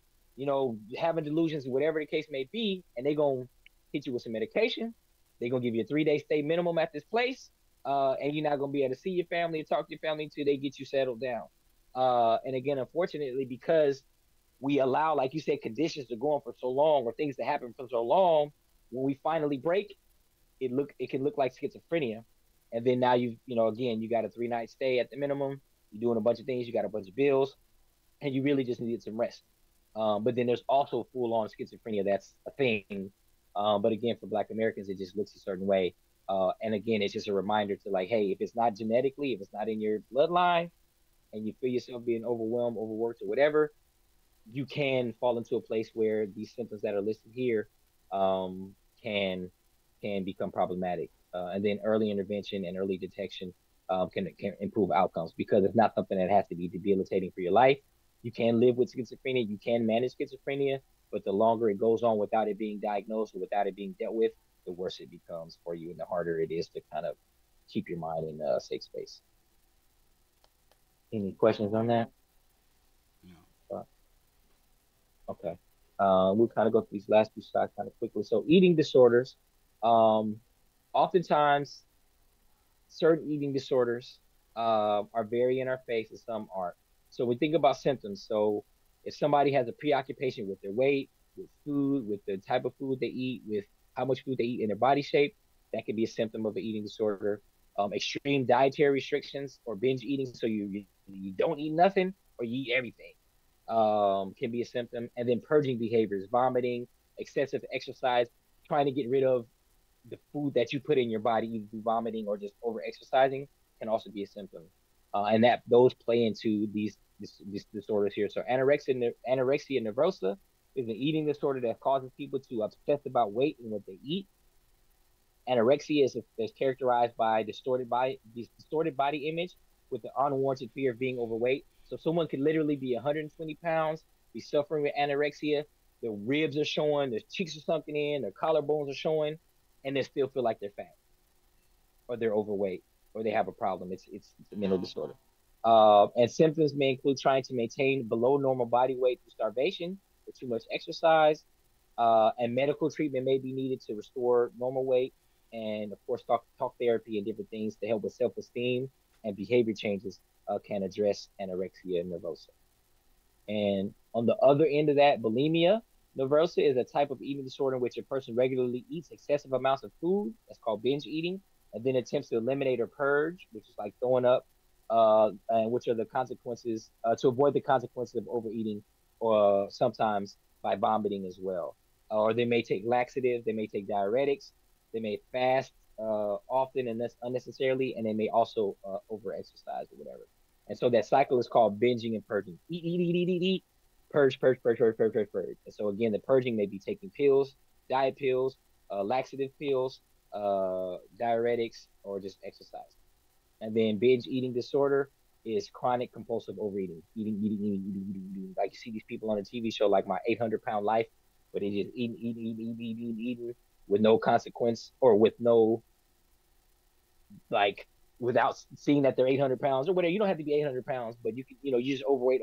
having delusions, whatever the case may be, and they're going to hit you with some medication. They're going to give you a 3-day stay minimum at this place. And you're not going to be able to see your family and talk to your family until they get you settled down. And again, unfortunately, because we allow, like you said, conditions to go on for so long or things to happen for so long, when we finally break, it can look like schizophrenia. And then now again, you got a 3-night stay at the minimum. You're doing a bunch of things. You got a bunch of bills, and you really just needed some rest. But then there's also full on schizophrenia. That's a thing. But again, for Black Americans, it just looks a certain way. And again, it's just a reminder to like, hey, if it's not genetically, if it's not in your bloodline, and you feel yourself being overwhelmed, overworked, or whatever, you can fall into a place where these symptoms that are listed here um, can become problematic. And then early intervention and early detection can improve outcomes because it's not something that has to be debilitating for your life. You can live with schizophrenia, you can manage schizophrenia, but the longer it goes on without it being diagnosed or without it being dealt with, the worse it becomes for you and the harder it is to kind of keep your mind in a safe space. Any questions on that? No. Uh, okay. We'll kind of go through these last few slides kind of quickly. So eating disorders, um, oftentimes certain eating disorders are very in our face and some aren't. So we think about symptoms. So if somebody has a preoccupation with their weight, with food, with the type of food they eat, with how much food they eat in their body shape, that can be a symptom of an eating disorder. Extreme dietary restrictions or binge eating, so you don't eat nothing or you eat everything, can be a symptom. And then purging behaviors, vomiting, excessive exercise, trying to get rid of the food that you put in your body, either through vomiting or just over exercising, can also be a symptom. And that those play into these disorders here. So anorexia nervosa is an eating disorder that causes people to obsess about weight and what they eat. Anorexia is characterized by distorted body image with the unwarranted fear of being overweight. So someone could literally be 120 pounds, be suffering with anorexia. Their ribs are showing, their cheeks are sunken in, their collarbones are showing, and they still feel like they're fat or they're overweight or they have a problem. It's a mental disorder. And symptoms may include trying to maintain below normal body weight through starvation or too much exercise. And medical treatment may be needed to restore normal weight. And of course, talk therapy and different things to help with self esteem and behavior changes can address anorexia nervosa. And on the other end of that, bulimia nervosa is a type of eating disorder in which a person regularly eats excessive amounts of food. That's called binge eating, and then attempts to eliminate or purge, which is like throwing up, and which are the consequences to avoid the consequences of overeating, or sometimes by vomiting as well. Or they may take laxatives, they may take diuretics, they may fast often and unnecessarily, and they may also over exercise or whatever. And so that cycle is called binging and purging. Eat, purge, purge, purge, purge, purge, purge, purge. And so again, the purging may be taking pills, diet pills, laxative pills, diuretics, or just exercise. And then binge eating disorder is chronic compulsive overeating, eating. Like you see these people on a TV show like My 800-Pound Life, where they just eating with no consequence, or with no, like, without seeing that they're 800 pounds or whatever. You don't have to be 800 pounds, but you can, you just overweight,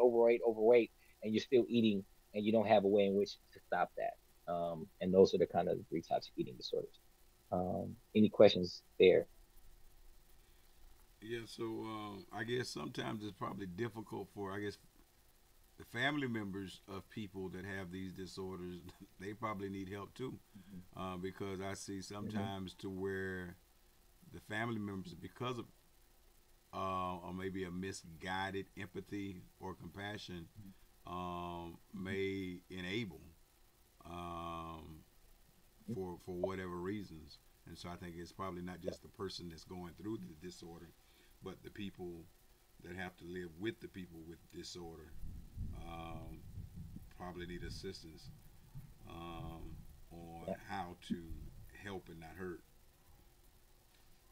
and you're still eating, and you don't have a way in which to stop that. And those are the kind of three types of eating disorders. Any questions there? Yeah, so I guess sometimes it's probably difficult for, I guess, the family members of people that have these disorders. They probably need help too, because I see sometimes to where the family members, because of or maybe a misguided empathy or compassion, may enable um, for whatever reasons. And so I think it's probably not just the person that's going through the disorder, but the people that have to live with the people with disorder um, probably need assistance on Yeah. how to help and not hurt.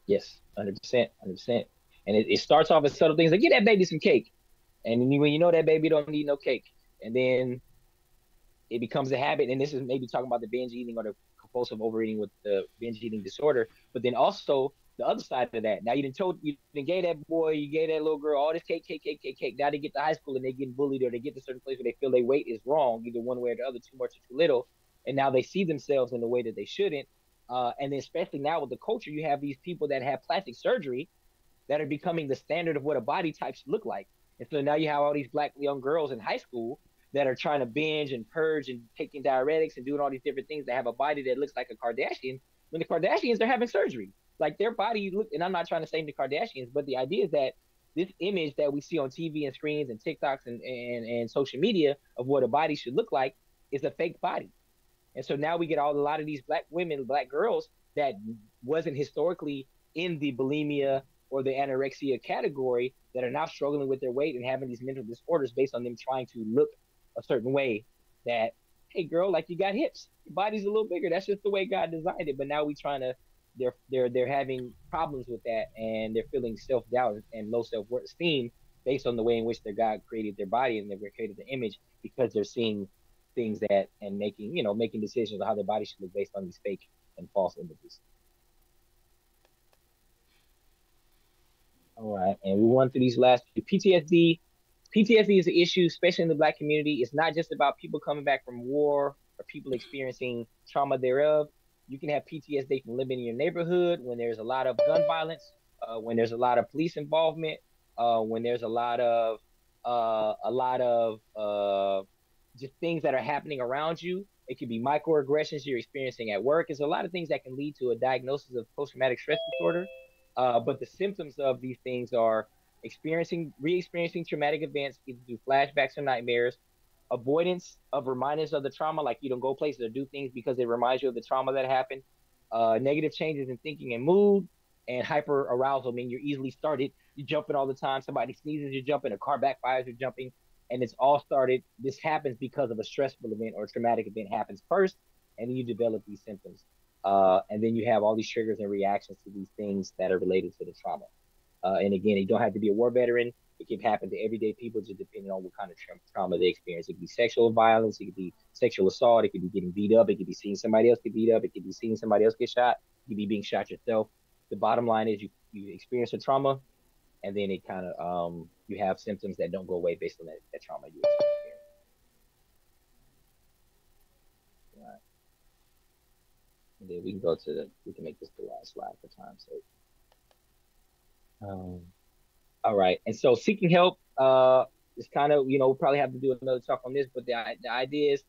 Yes, 100%, 100%. And it starts off as subtle things like, get that baby some cake. And then when you know that baby don't need no cake, and then it becomes a habit. And this is maybe talking about the binge eating or the compulsive overeating with the binge eating disorder. But then also the other side of that. Now you didn't gave that boy, you gave that little girl all this cake, cake, cake, cake, cake. Now they get to high school and they get bullied, or they get to a certain place where they feel their weight is wrong, either one way or the other, too much or too little. And now they see themselves in a way that they shouldn't. And then especially now with the culture, you have these people that have plastic surgery that are becoming the standard of what a body type should look like. And so now you have all these black young girls in high school that are trying to binge and purge and taking diuretics and doing all these different things that have a body that looks like a Kardashian. When the Kardashians, they're having surgery. Like their body look, and I'm not trying to say the Kardashians, but the idea is that this image that we see on TV and screens and TikToks and social media of what a body should look like is a fake body. And so now we get a lot of these black women, black girls that wasn't historically in the bulimia or the anorexia category, that are now struggling with their weight and having these mental disorders based on them trying to look a certain way. That, hey girl, like, you got hips, your body's a little bigger. That's just the way God designed it. But now we trying to, they're having problems with that, and they're feeling self doubt and low self esteem based on the way in which their God created their body and they were created the image, because they're seeing things that, and making, making decisions on how their body should look based on these fake and false images. All right, and we went through these last few. PTSD. PTSD is an issue, especially in the Black community. It's not just about people coming back from war or people experiencing trauma thereof. You can have PTSD from living in your neighborhood when there's a lot of gun violence, when there's a lot of police involvement, when there's a lot of just things that are happening around you. It could be microaggressions you're experiencing at work. There's a lot of things that can lead to a diagnosis of post-traumatic stress disorder. But the symptoms of these things are re-experiencing traumatic events, either through flashbacks or nightmares, avoidance of reminders of the trauma, like you don't go places or do things because it reminds you of the trauma that happened, negative changes in thinking and mood, and hyper arousal. I mean, you're easily started, you're jumping all the time. Somebody sneezes, you're jumping. A car backfires, you're jumping. And it's all started. This happens because of a stressful event or a traumatic event happens first, and then you develop these symptoms. And then you have all these triggers and reactions to these things that are related to the trauma. And again, you don't have to be a war veteran. It can happen to everyday people, just depending on what kind of trauma they experience. It could be sexual violence. It could be sexual assault. It could be getting beat up. It could be seeing somebody else get beat up. It could be seeing somebody else get shot. It could be being shot yourself. The bottom line is you experience a trauma, and then it kind of you have symptoms that don't go away based on that trauma you experience. Right. And then we can make this the last slide for time's sake. Um, all right. And so seeking help is kind of, we'll probably have to do another talk on this, but the idea is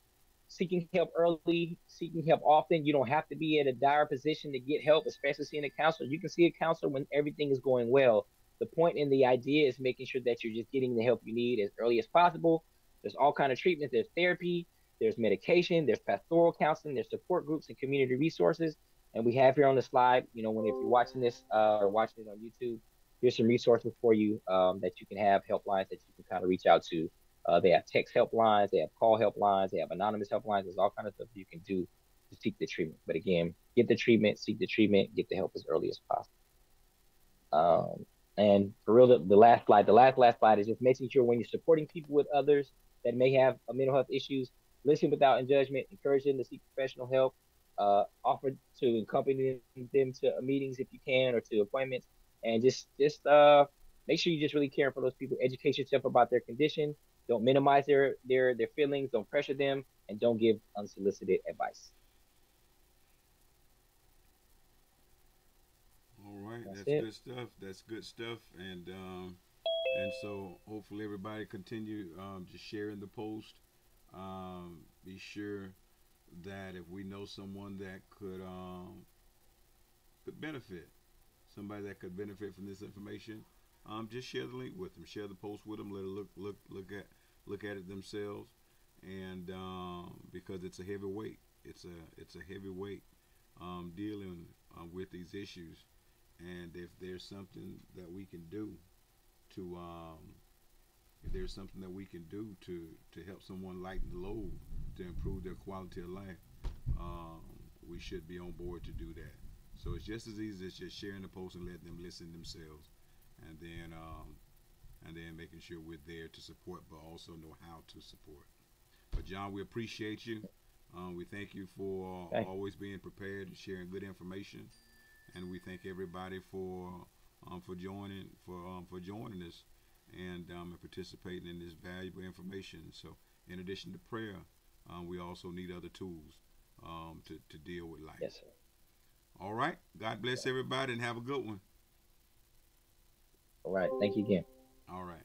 seeking help early, seeking help often. You don't have to be in a dire position to get help, especially seeing a counselor. You can see a counselor when everything is going well. The point and the idea is making sure that you're just getting the help you need as early as possible. There's all kind of treatments. There's therapy, there's medication, there's pastoral counseling, there's support groups and community resources. And we have here on the slide, when if you're watching this or watching it on YouTube, here's some resources for you that you can have, helplines that you can kind of reach out to. They have text helplines, they have call helplines, they have anonymous helplines. There's all kinds of stuff you can do to seek the treatment. But again, get the treatment, seek the treatment, get the help as early as possible. And for real, the last slide, the last slide is just making sure when you're supporting people with others that may have mental health issues, listen without judgment, encourage them to seek professional help, offer to accompany them to meetings if you can or to appointments, and just make sure you just really care for those people. Educate yourself about their condition. Don't minimize their feelings. Don't pressure them, and don't give unsolicited advice. All right, That's that's it. good stuff. That's good stuff. And so hopefully everybody continue just sharing the post. Be sure that if we know someone that could benefit, somebody that could benefit from this information, just share the link with them. Share the post with them. Let them look at it themselves. And because it's a heavy weight, it's a heavy weight dealing with these issues. And if there's something that we can do to if there's something that we can do to help someone lighten the load to improve their quality of life, um, we should be on board to do that. So it's just as easy as just sharing the post and letting them listen themselves, and then making sure we're there to support, but also know how to support. But John, we appreciate you. We thank you for Okay. always being prepared and sharing good information, and we thank everybody for joining us and participating in this valuable information. So, in addition to prayer, we also need other tools to deal with life. Yes, sir. All right. God bless everybody and have a good one. All right. Thank you again. All right.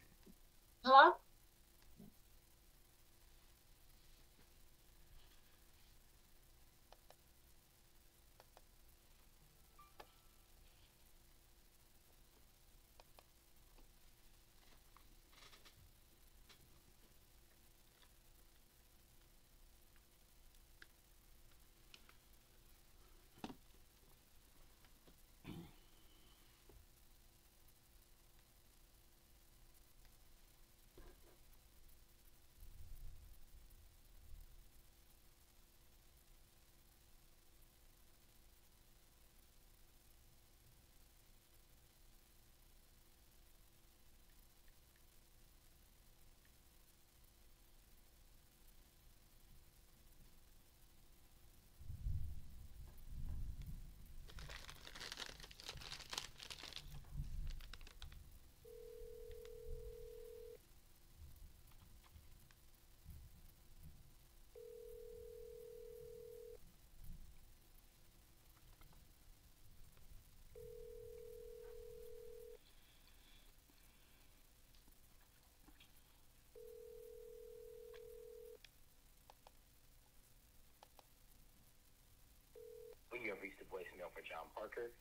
You have reached the voicemail for John Parker.